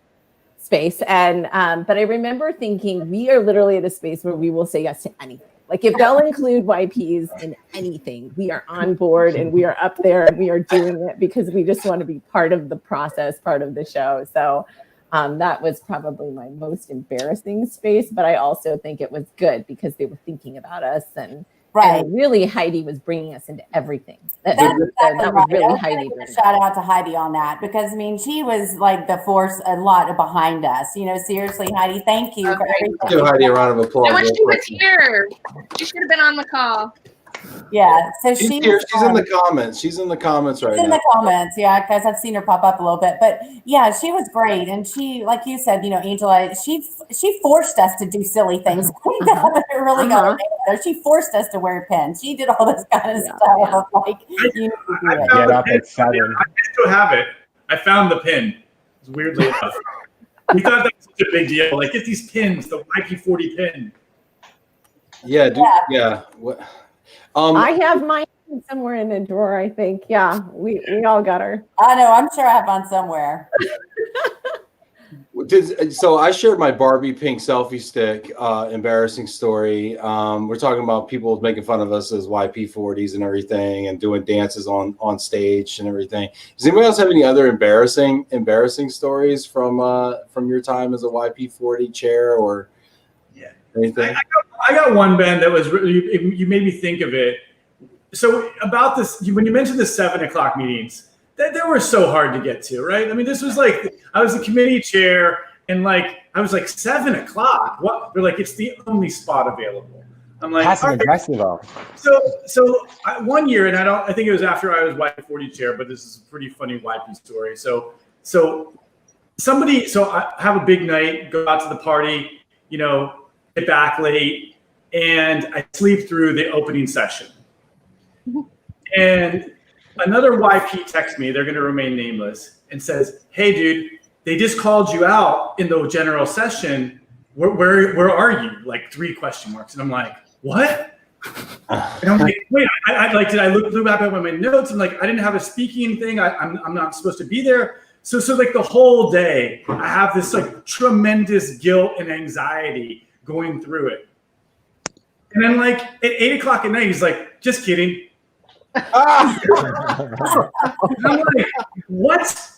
space. And but I remember thinking, we are literally at a space where we will say yes to anything. Like if they'll include YPs in anything, we are on board and we are up there and we are doing it because we just want to be part of the process, part of the show. So that was probably my most embarrassing space, but I also think it was good because they were thinking about us and really Heidi was bringing us into everything. That was really Heidi. Shout out to Heidi on that because I mean she was like the force a lot behind us. You know, seriously, Heidi, thank you for everything. Give Heidi a round of applause. I wish she was here. She should have been on the call. Yeah, so she's here. She's in the comments. She's in the comments right now. In the comments, yeah, because I've seen her pop up a little bit. But yeah, she was great, and she, like you said, you know, Angela, she forced us to do silly things. We really got it together. She forced us to wear pins. She did all this kind of stuff. Like, get up at 7. I still have it. I found the pin. It's weirdly enough. We thought that was such a big deal. Like, get these pins, the YP40 pin. Yeah, dude. Yeah. What? I have mine somewhere in a drawer, I think. Yeah, we all got her. I know. I'm sure I have one somewhere. So I shared my Barbie pink selfie stick embarrassing story. We're talking about people making fun of us as YP40s and everything and doing dances on stage and everything. Does anybody else have any other embarrassing stories from your time as a YP40 chair or anything? I got one, Ben, that was really, you made me think of it. So about this, when you mentioned the 7 o'clock meetings, they were so hard to get to, right? I mean, this was like, I was the committee chair and like, I was like 7 o'clock. What? They're like, it's the only spot available. I'm like, passive aggressive though. So one year, and I think it was after I was YP40 chair, but this is a pretty funny YP story. So I have a big night, go out to the party, you know, get back late, and I sleep through the opening session. And another YP texts me, they're going to remain nameless, and says, "Hey, dude, they just called you out in the general session. Where are you?" Like 3 question marks. And I'm like, what? And I'm like, wait, I look back at my notes. I'm like, I didn't have a speaking thing. I'm not supposed to be there. So like the whole day, I have this like tremendous guilt and anxiety going through it. And then like at 8 o'clock at night, he's like, "Just kidding." I'm like, what?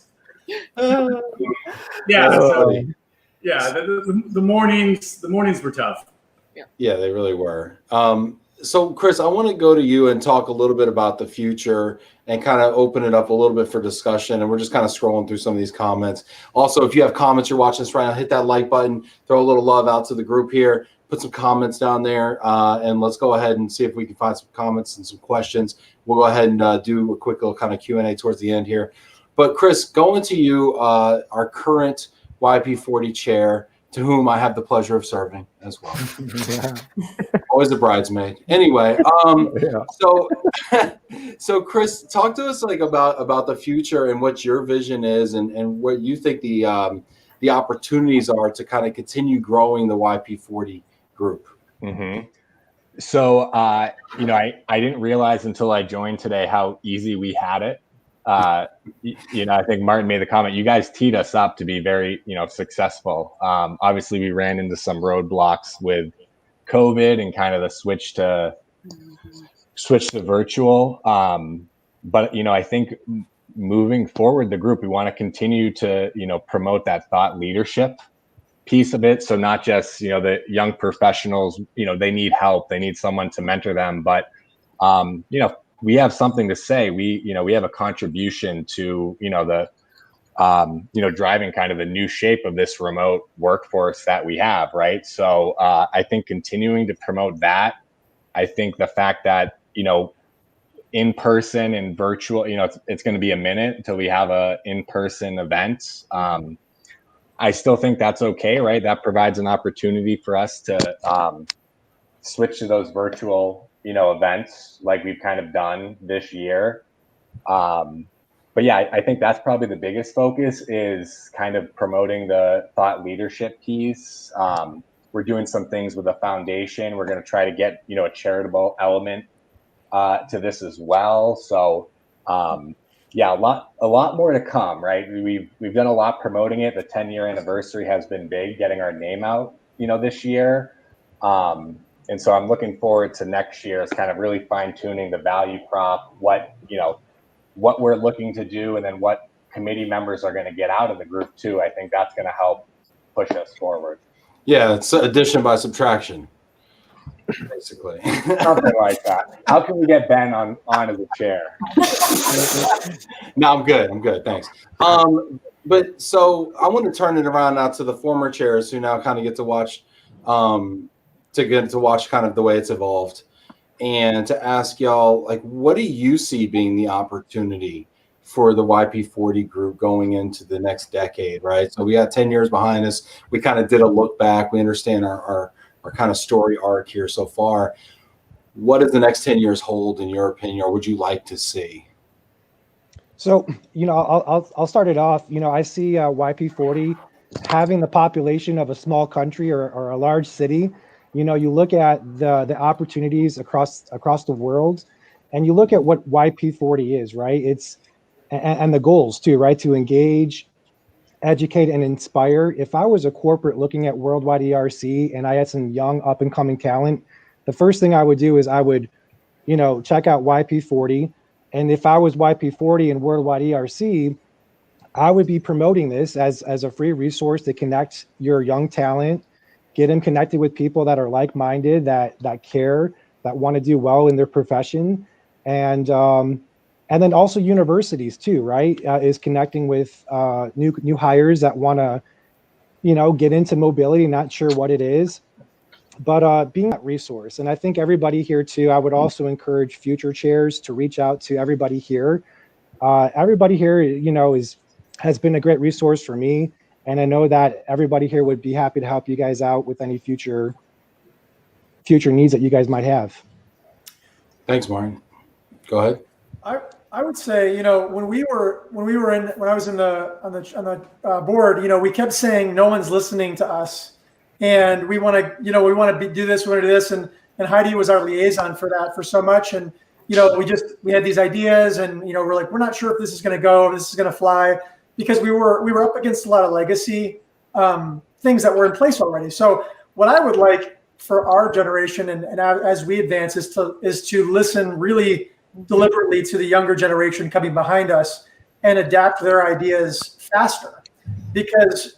Yeah. The mornings were tough. Yeah, they really were. So Chris, I want to go to you and talk a little bit about the future and kind of open it up a little bit for discussion. And we're just kind of scrolling through some of these comments. Also, if you have comments, you're watching this right now, hit that like button, throw a little love out to the group here, put some comments down there, and let's go ahead and see if we can find some comments and some questions. We'll go ahead and do a quick little kind of Q&A towards the end here. But Chris, going to you, our current YP40 chair, to whom I have the pleasure of serving as well. Yeah. Always a bridesmaid. Anyway, so Chris, talk to us like about the future and what your vision is and what you think the opportunities are to kind of continue growing the YP40 group. Mm-hmm. So, you know, I didn't realize until I joined today how easy we had it. You know, I think Martin made the comment, you guys teed us up to be very, you know, successful. Obviously we ran into some roadblocks with COVID and kind of the switch to virtual. But, you know, I think moving forward, the group, we want to continue to, you know, promote that thought leadership piece of it. So not just, you know, the young professionals, you know, they need help, they need someone to mentor them, but, you know, we have something to say. We have a contribution to, you know, the, you know, driving kind of the new shape of this remote workforce that we have, right? So I think continuing to promote that, I think the fact that, you know, in person and virtual, you know, it's going to be a minute until we have a in-person event. I still think that's okay, right? That provides an opportunity for us to switch to those virtual, events like we've kind of done this year. But yeah, I think that's probably the biggest focus is kind of promoting the thought leadership piece. We're doing some things with the foundation. We're going to try to get, a charitable element to this as well. So yeah, a lot more to come, right? We've done a lot promoting it. The 10-year anniversary has been big, getting our name out, this year. And so I'm looking forward to next year as kind of really fine tuning the value prop, what we're looking to do, and then what committee members are going to get out of the group too. I think that's going to help push us forward. Yeah, it's addition by subtraction, basically. Something like that. How can we get Ben on as a chair? No, I'm good. Thanks. But so I want to turn it around now to the former chairs who now kind of get to watch, kind of the way it's evolved, and to ask y'all, like, what do you see being the opportunity for the YP40 group going into the next decade, right? So we got 10 years behind us. We kind of did a look back. We understand our kind of story arc here so far. What does the next 10 years hold in your opinion, or would you like to see? So, I'll start it off. I see YP40 having the population of a small country or a large city. You look at the opportunities across the world, and you look at what YP40 is, right? And the goals too, right? To engage, educate, and inspire. If I was a corporate looking at worldwide ERC and I had some young up and coming talent, the first thing I would do is I would, check out YP40. And if I was YP40 and worldwide ERC, I would be promoting this as a free resource to connect your young talent, get them connected with people that are like-minded, that care, that want to do well in their profession. And then also universities too, right? Is connecting with new hires that want to, get into mobility, not sure what it is, but being that resource. And I think everybody here too, I would also encourage future chairs to reach out to everybody here. Everybody here, has been a great resource for me. And I know that everybody here would be happy to help you guys out with any future needs that you guys might have. Thanks, Martin. Go ahead. I would say, when I was on the board, we kept saying no one's listening to us, and we want to do this, we want to do this, and Heidi was our liaison for that for so much, and we had these ideas, and we're like, we're not sure if this is going to go, if this is going to fly, because we were up against a lot of legacy things that were in place already. So what I would like for our generation and as we advance is to listen really deliberately to the younger generation coming behind us and adapt their ideas faster, because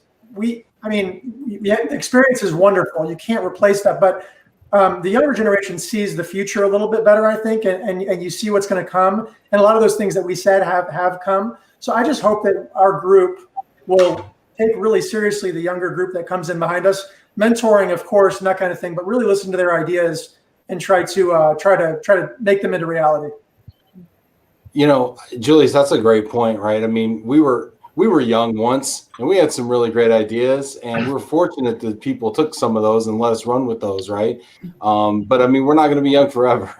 experience is wonderful. You can't replace that, but the younger generation sees the future a little bit better, I think, and you see what's going to come, and a lot of those things that we said have come. So I just hope that our group will take really seriously the younger group that comes in behind us, mentoring, of course, and that kind of thing, but really listen to their ideas and try to make them into reality. Julius, that's a great point, right? I mean, we were young once, and we had some really great ideas, and we were fortunate that people took some of those and let us run with those, right? But I mean, we're not going to be young forever,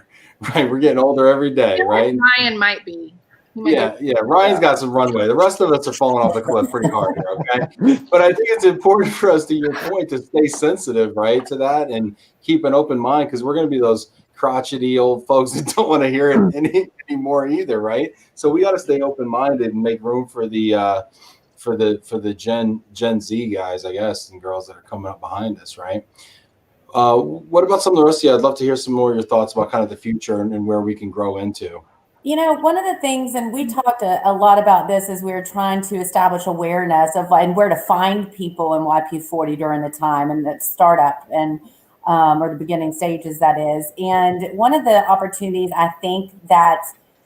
right? We're getting older every day, right? Ryan might be. Yeah. Ryan's got some runway. The rest of us are falling off the cliff pretty hard here, okay? But I think it's important for us, to your point, to stay sensitive, right, to that, and keep an open mind, because we're going to be those crotchety old folks that don't want to hear it anymore either, right? So we got to stay open-minded and make room for the Gen Z guys, I guess, and girls that are coming up behind us, right? What about some of the rest of you? I'd love to hear some more of your thoughts about kind of the future and where we can grow into. One of the things, and we talked a lot about this as we were trying to establish awareness of and where to find people in YP40 during the time and the startup and or the beginning stages, that is. And one of the opportunities I think that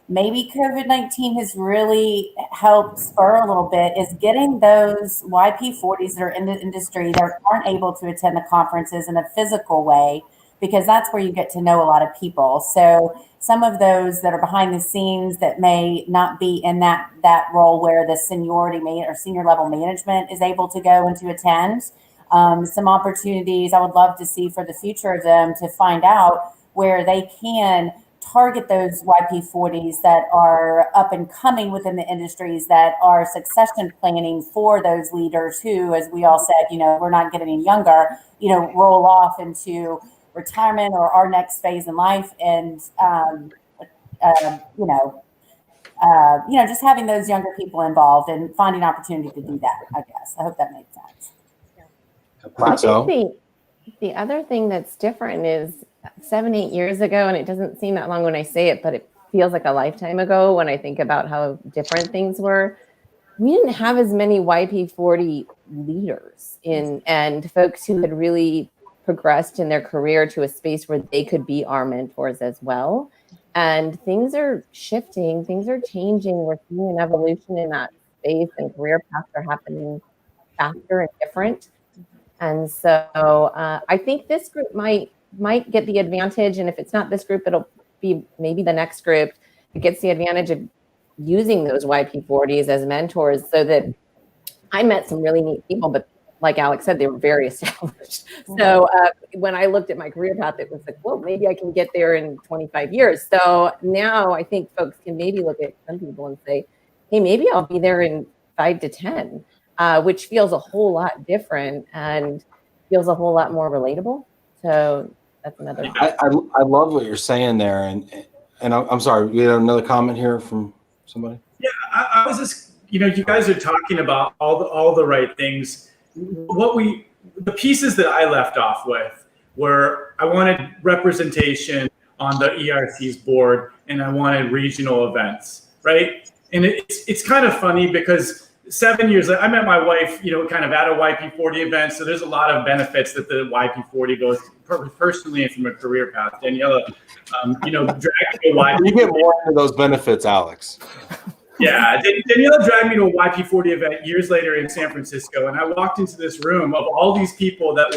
maybe COVID-19 has really helped spur a little bit is getting those YP40s that are in the industry that aren't able to attend the conferences in a physical way because that's where you get to know a lot of people. So some of those that are behind the scenes that may not be in that role where the seniority or senior level management is able to go and to attend. Some opportunities I would love to see for the future of them to find out where they can target those YP40s that are up and coming within the industries, that are succession planning for those leaders who, as we all said, we're not getting any younger, roll off into retirement or our next phase in life. And, just having those younger people involved and finding opportunity to do that, I guess. I hope that makes sense. I think think the other thing that's different is 7-8 years ago, and it doesn't seem that long when I say it, but it feels like a lifetime ago when I think about how different things were. We didn't have as many YP40 leaders and folks who had really progressed in their career to a space where they could be our mentors as well. And things are shifting, things are changing. We're seeing an evolution in that space, and career paths are happening faster and different. And so I think this group might get the advantage. And if it's not this group, it'll be maybe the next group that gets the advantage of using those YP40s as mentors, so that I met some really neat people, but like Alex said, they were very established. So when I looked at my career path, it was like, well, maybe I can get there in 25 years. So now I think folks can maybe look at some people and say, hey, maybe I'll be there in 5 to 10. Which feels a whole lot different and feels a whole lot more relatable. So that's another. I love what you're saying there, and I'm sorry, we had another comment here from somebody. Yeah, I was just, you guys are talking about all the right things. The pieces that I left off with were, I wanted representation on the ERC's board, and I wanted regional events, right? And it's kind of funny because 7 years later, I met my wife, kind of at a YP40 event. So there's a lot of benefits that the YP40 goes personally and from a career path. Daniela, dragged me to YP40. You get more into those benefits, Alex. Yeah, Daniela dragged me to a YP40 event years later in San Francisco, and I walked into this room of all these people that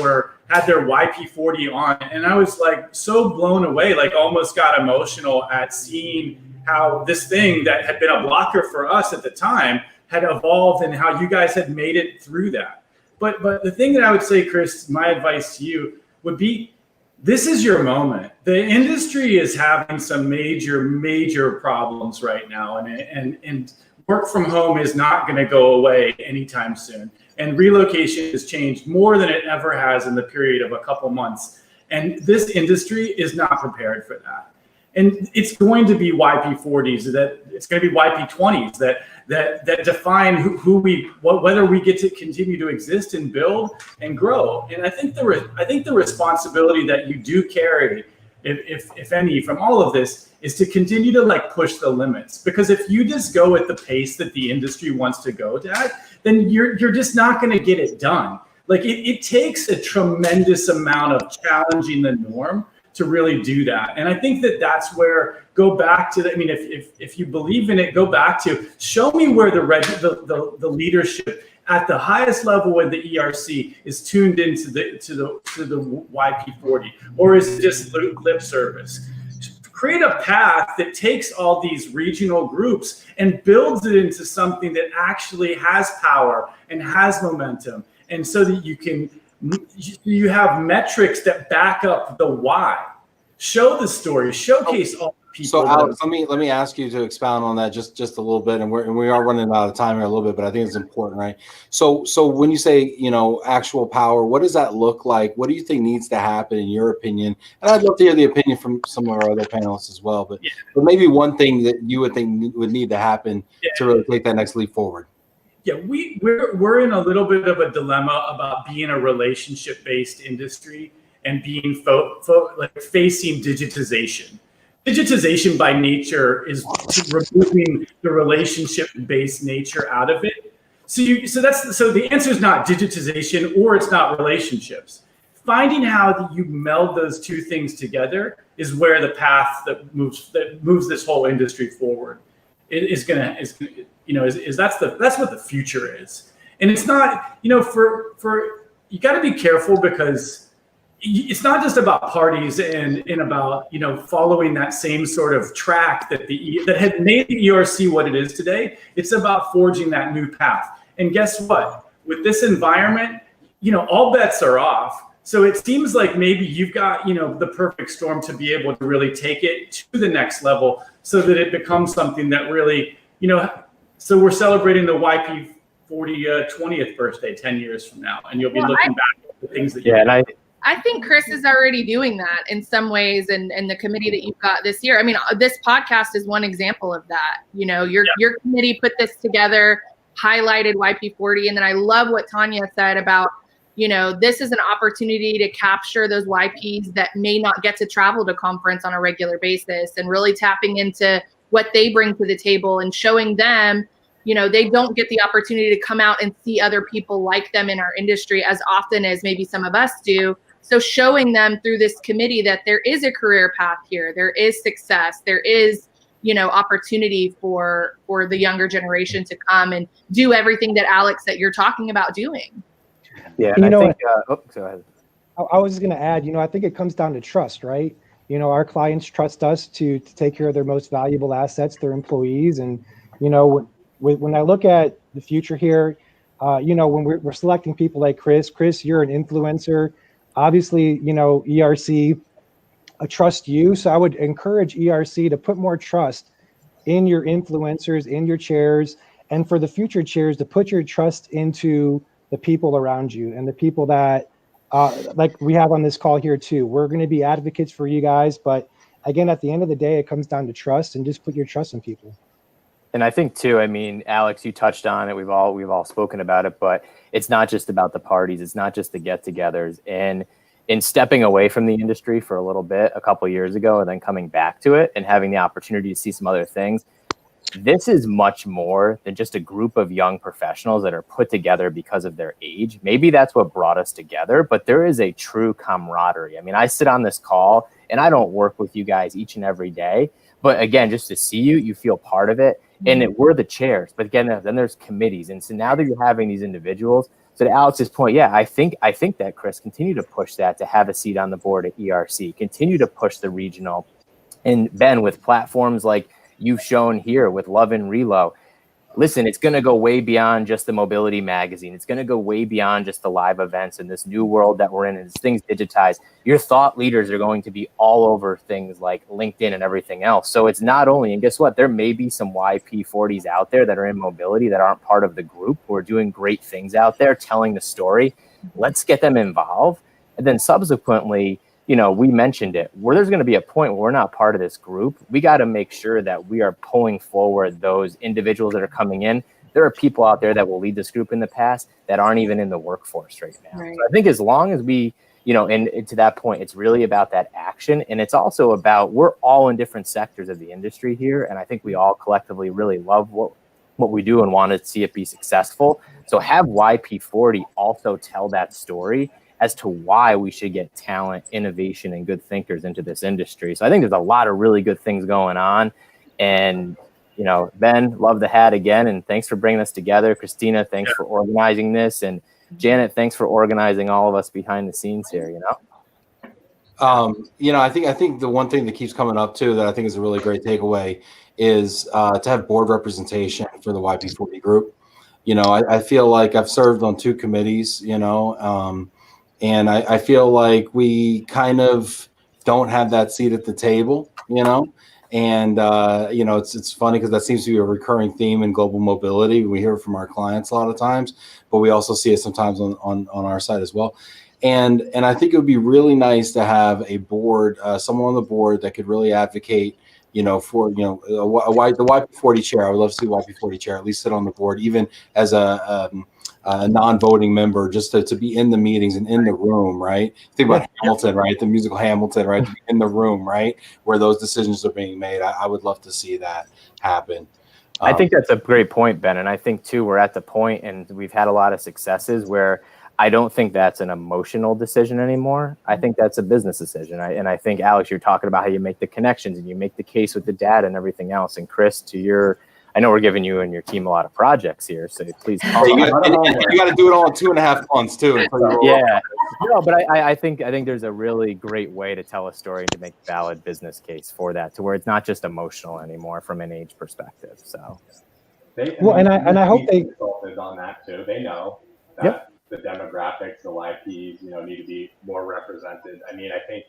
had their YP40 on, and I was like so blown away, like almost got emotional at seeing how this thing that had been a blocker for us at the time had evolved and how you guys had made it through that. But the thing that I would say, Chris, my advice to you would be, this is your moment. The industry is having some major problems right now, and work from home is not going to go away anytime soon. And relocation has changed more than it ever has in the period of a couple months. And this industry is not prepared for that. And it's going to be YP40s, it's going to be YP20s that define whether we get to continue to exist and build and grow. And I think the responsibility that you do carry, if any, from all of this, is to continue to push the limits. Because if you just go at the pace that the industry wants to go at, then you're just not going to get it done. It takes a tremendous amount of challenging the norm to really do that. And I think that's where, go back to if you believe in it, go back to, show me where the leadership at the highest level in the ERC is tuned into the YP40, or is it just lip service? Create a path that takes all these regional groups and builds it into something that actually has power and has momentum, and so that you have metrics that back up the why. Show the story, showcase all the people. So Alex, let me ask you to expound on that just a little bit, and we are running out of time here a little bit, but I think it's important, right? So when you say, actual power, what does that look like? What do you think needs to happen in your opinion? And I'd love to hear the opinion from some of our other panelists as well, but maybe one thing that you would think would need to happen to really take that next leap forward. Yeah, we're in a little bit of a dilemma about being a relationship-based industry and being facing digitization. Digitization by nature is removing the relationship-based nature out of it. So the answer is not digitization, or it's not relationships. Finding how you meld those two things together is where the path that moves this whole industry forward that's what the future is. And it's not, you got to be careful, because it's not just about parties and about, following that same sort of track that that had made the ERC what it is today. It's about forging that new path. And guess what? With this environment, all bets are off. So it seems like maybe you've got, the perfect storm to be able to really take it to the next level so that it becomes something that really, so we're celebrating the YP 40 20th birthday 10 years from now, and you'll be looking back at the things that I think Chris is already doing that in some ways, and the committee that you've got this year. I mean, this podcast is one example of that. Your committee put this together, highlighted YP40, and then I love what Tonya said about, this is an opportunity to capture those YPs that may not get to travel to conference on a regular basis, and really tapping into what they bring to the table and showing them, they don't get the opportunity to come out and see other people like them in our industry as often as maybe some of us do. So showing them through this committee that there is a career path here, there is success, there is, opportunity for the younger generation to come and do everything that Alex, that you're talking about doing. Yeah, and go ahead. I was just going to add, I think it comes down to trust, right? Our clients trust us to take care of their most valuable assets, their employees. And, when I look at the future here, when we're selecting people like Chris, you're an influencer. Obviously, ERC trust you. So I would encourage ERC to put more trust in your influencers, in your chairs, and for the future chairs to put your trust into the people around you and the people that, like we have on this call here too. We're going to be advocates for you guys, but again, at the end of the day, it comes down to trust, and just put your trust in people. And I think too, Alex, you touched on it. We've all spoken about it, but it's not just about the parties. It's not just the get-togethers. And in stepping away from the industry for a little bit, a couple of years ago, and then coming back to it and having the opportunity to see some other things, this is much more than just a group of young professionals that are put together because of their age. Maybe that's what brought us together, but there is a true camaraderie. I sit on this call and I don't work with you guys each and every day, but again, just to see you feel part of it. And we're the chairs, but again, then there's committees. And so now that you're having these individuals, so to Alex's point, I think that Chris, continue to push that, to have a seat on the board at ERC, continue to push the regional, and Ben, with platforms like you've shown here with LOVE+RELO, listen, it's going to go way beyond just the mobility magazine. It's going to go way beyond just the live events in this new world that we're in, and as things digitize. Your thought leaders are going to be all over things like LinkedIn and everything else. So it's not only, and guess what, there may be some YP40s out there that are in mobility that aren't part of the group who are doing great things out there, telling the story. Let's get them involved. And then subsequently, we mentioned it, where there's going to be a point where we're not part of this group. We got to make sure that we are pulling forward those individuals that are coming in. There are people out there that will lead this group in the past that aren't even in the workforce right now. Right. So I think as long as we, and to that point, it's really about that action. And it's also about, we're all in different sectors of the industry here. And I think we all collectively really love what we do and want to see it be successful. So have YP40 also tell that story as to why we should get talent, innovation, and good thinkers into this industry. So I think there's a lot of really good things going on. And, Ben, love the hat again. And thanks for bringing us together. Christina, thanks for organizing this. And Janet, thanks for organizing all of us behind the scenes here, I think the one thing that keeps coming up too, that I think is a really great takeaway, is to have board representation for the YP40 group. I feel like I've served on 2 committees, and I feel like we kind of don't have that seat at the table, and, it's funny because that seems to be a recurring theme in global mobility. We hear it from our clients a lot of times, but we also see it sometimes on our side as well. And I think it would be really nice to have a board, someone on the board that could really advocate, for, the YP40 chair. I would love to see YP40 chair at least sit on the board, even as a non-voting member, just to be in the meetings and in the room, right? Think about Hamilton, right? The musical Hamilton, right? To be in the room, right? Where those decisions are being made. I would love to see that happen. I think that's a great point, Ben. And I think too, we're at the point, and we've had a lot of successes where I don't think that's an emotional decision anymore. I think that's a business decision. And I think, Alex, you're talking about how you make the connections and you make the case with the data and everything else. And Chris, to your I know we're giving you and your team a lot of projects here, so please call. You got to do it all in 2.5 months too. Yeah, no, but I think there's a really great way to tell a story and to make a valid business case for that, to where it's not just emotional anymore from an age perspective. So, and I hope they consulted on that too. They know that the demographics, the YPs, need to be more represented. I mean, I think,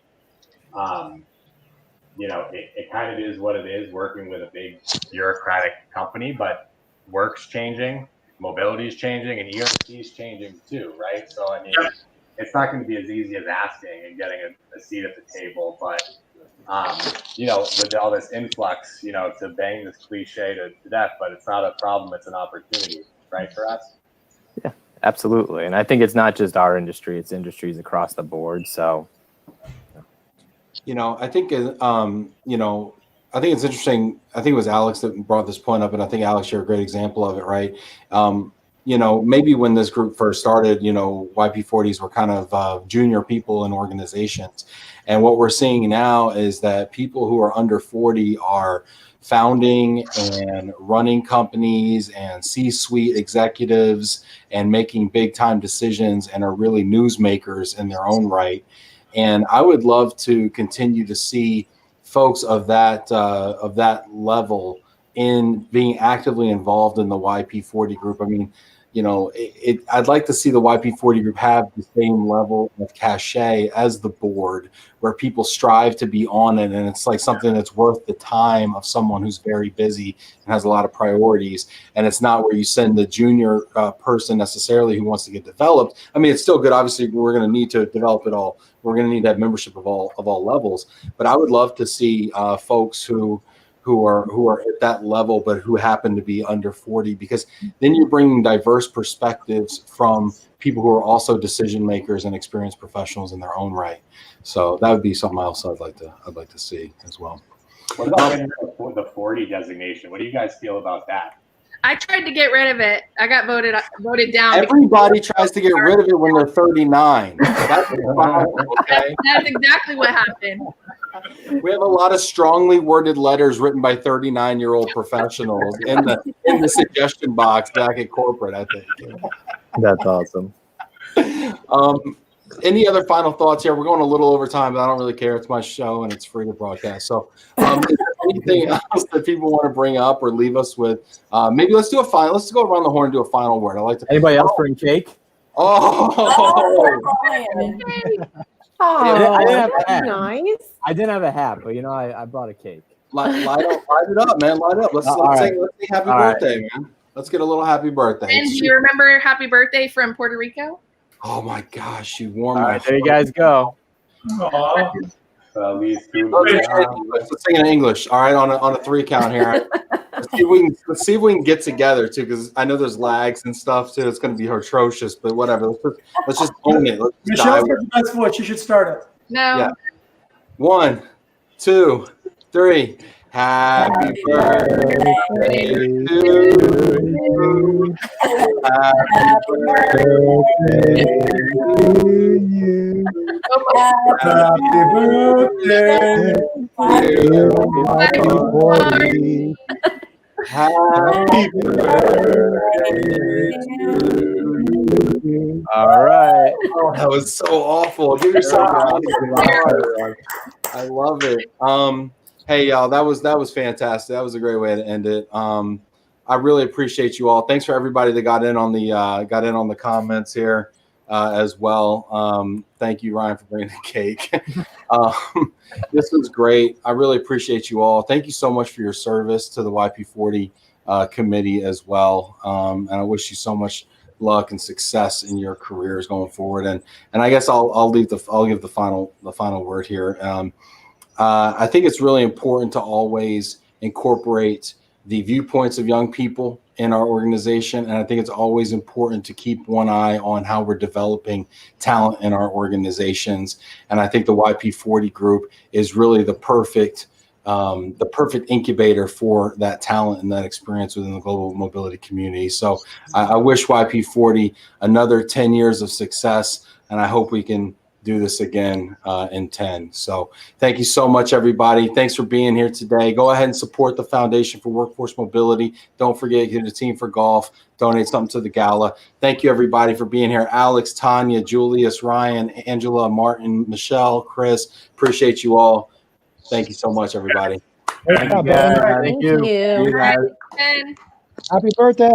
it kind of is what it is working with a big bureaucratic company, but work's changing, mobility is changing, and ERC is changing too, right? So, I mean, it's not going to be as easy as asking and getting a seat at the table, but, with all this influx, to bang this cliche to death, but it's not a problem, it's an opportunity, right, for us? Yeah, absolutely. And I think it's not just our industry, it's industries across the board. So, I think, I think it's interesting. I think it was Alex that brought this point up, and I think Alex, you're a great example of it, right? Maybe when this group first started, YP40s were kind of junior people in organizations. And what we're seeing now is that people who are under 40 are founding and running companies and C-suite executives and making big time decisions and are really newsmakers in their own right. And I would love to continue to see folks of that level in being actively involved in the YP40 group. I mean, I'd like to see the YP40 group have the same level of cachet as the board, where people strive to be on it, and it's like something that's worth the time of someone who's very busy and has a lot of priorities. And it's not where you send the junior person necessarily who wants to get developed. I mean, it's still good. Obviously, we're going to need to develop it all. We're going to need to have membership of all levels. But I would love to see folks who are at that level, but who happen to be under 40, because then you're bringing diverse perspectives from people who are also decision makers and experienced professionals in their own right. So that would be something else I'd like to see as well. What about the 40 designation? What do you guys feel about that? I tried to get rid of it. I got voted down. Everybody tries to get rid of it when they're 39. That's okay. That's exactly what happened. We have a lot of strongly worded letters written by 39-year-old professionals in the suggestion box back at corporate, I think. That's awesome. Any other final thoughts here? We're going a little over time, but I don't really care. It's my show and it's free to broadcast. So is there anything else that people want to bring up or leave us with? Maybe let's go around the horn and do a final word. I like to. Anybody else bring cake? I didn't have a hat. Nice. I didn't have a hat, but I brought a cake. Light it up, man. Light it up. Let's say happy birthday, man. Let's get a little happy birthday. And do you remember Happy Birthday from Puerto Rico? Oh my gosh, you warm All my right, there you guys go. Aww. Let's sing in English. All right, on a 3 count here. Let's see if we can get together too, because I know there's lags and stuff too. It's going to be atrocious, but whatever. Let's just own it. Michelle's got the best voice. You should start it. No. Yeah. 1, 2, 3. Happy birthday to you. Happy birthday to you. Happy birthday to Happy birthday to you. All right. Oh, that was so awful. Give yourself a round of applause. I love it. Hey, y'all, that was fantastic. That was a great way to end it. I really appreciate you all. Thanks for everybody that got in on the comments here as well. Thank you, Ryan, for bringing the cake. This was great. I really appreciate you all. Thank you so much for your service to the YP40 committee as well. And I wish you so much luck and success in your careers going forward. And I guess I'll give the final word here. I think it's really important to always incorporate the viewpoints of young people in our organization. And I think it's always important to keep one eye on how we're developing talent in our organizations. And I think the YP40 group is really the perfect incubator for that talent and that experience within the global mobility community. So I wish YP40 another 10 years of success. And I hope we can do this again in 10. So thank you so much, everybody. Thanks for being here today. Go ahead and support the Foundation for Workforce Mobility. Don't forget, get a team for golf. Donate something to the gala. Thank you, everybody, for being here. Alex, Tonya, Julius, Ryan, Angela, Martin, Michelle, Chris. Appreciate you all. Thank you so much, everybody. Thank you. Thank you. You guys. And Happy birthday.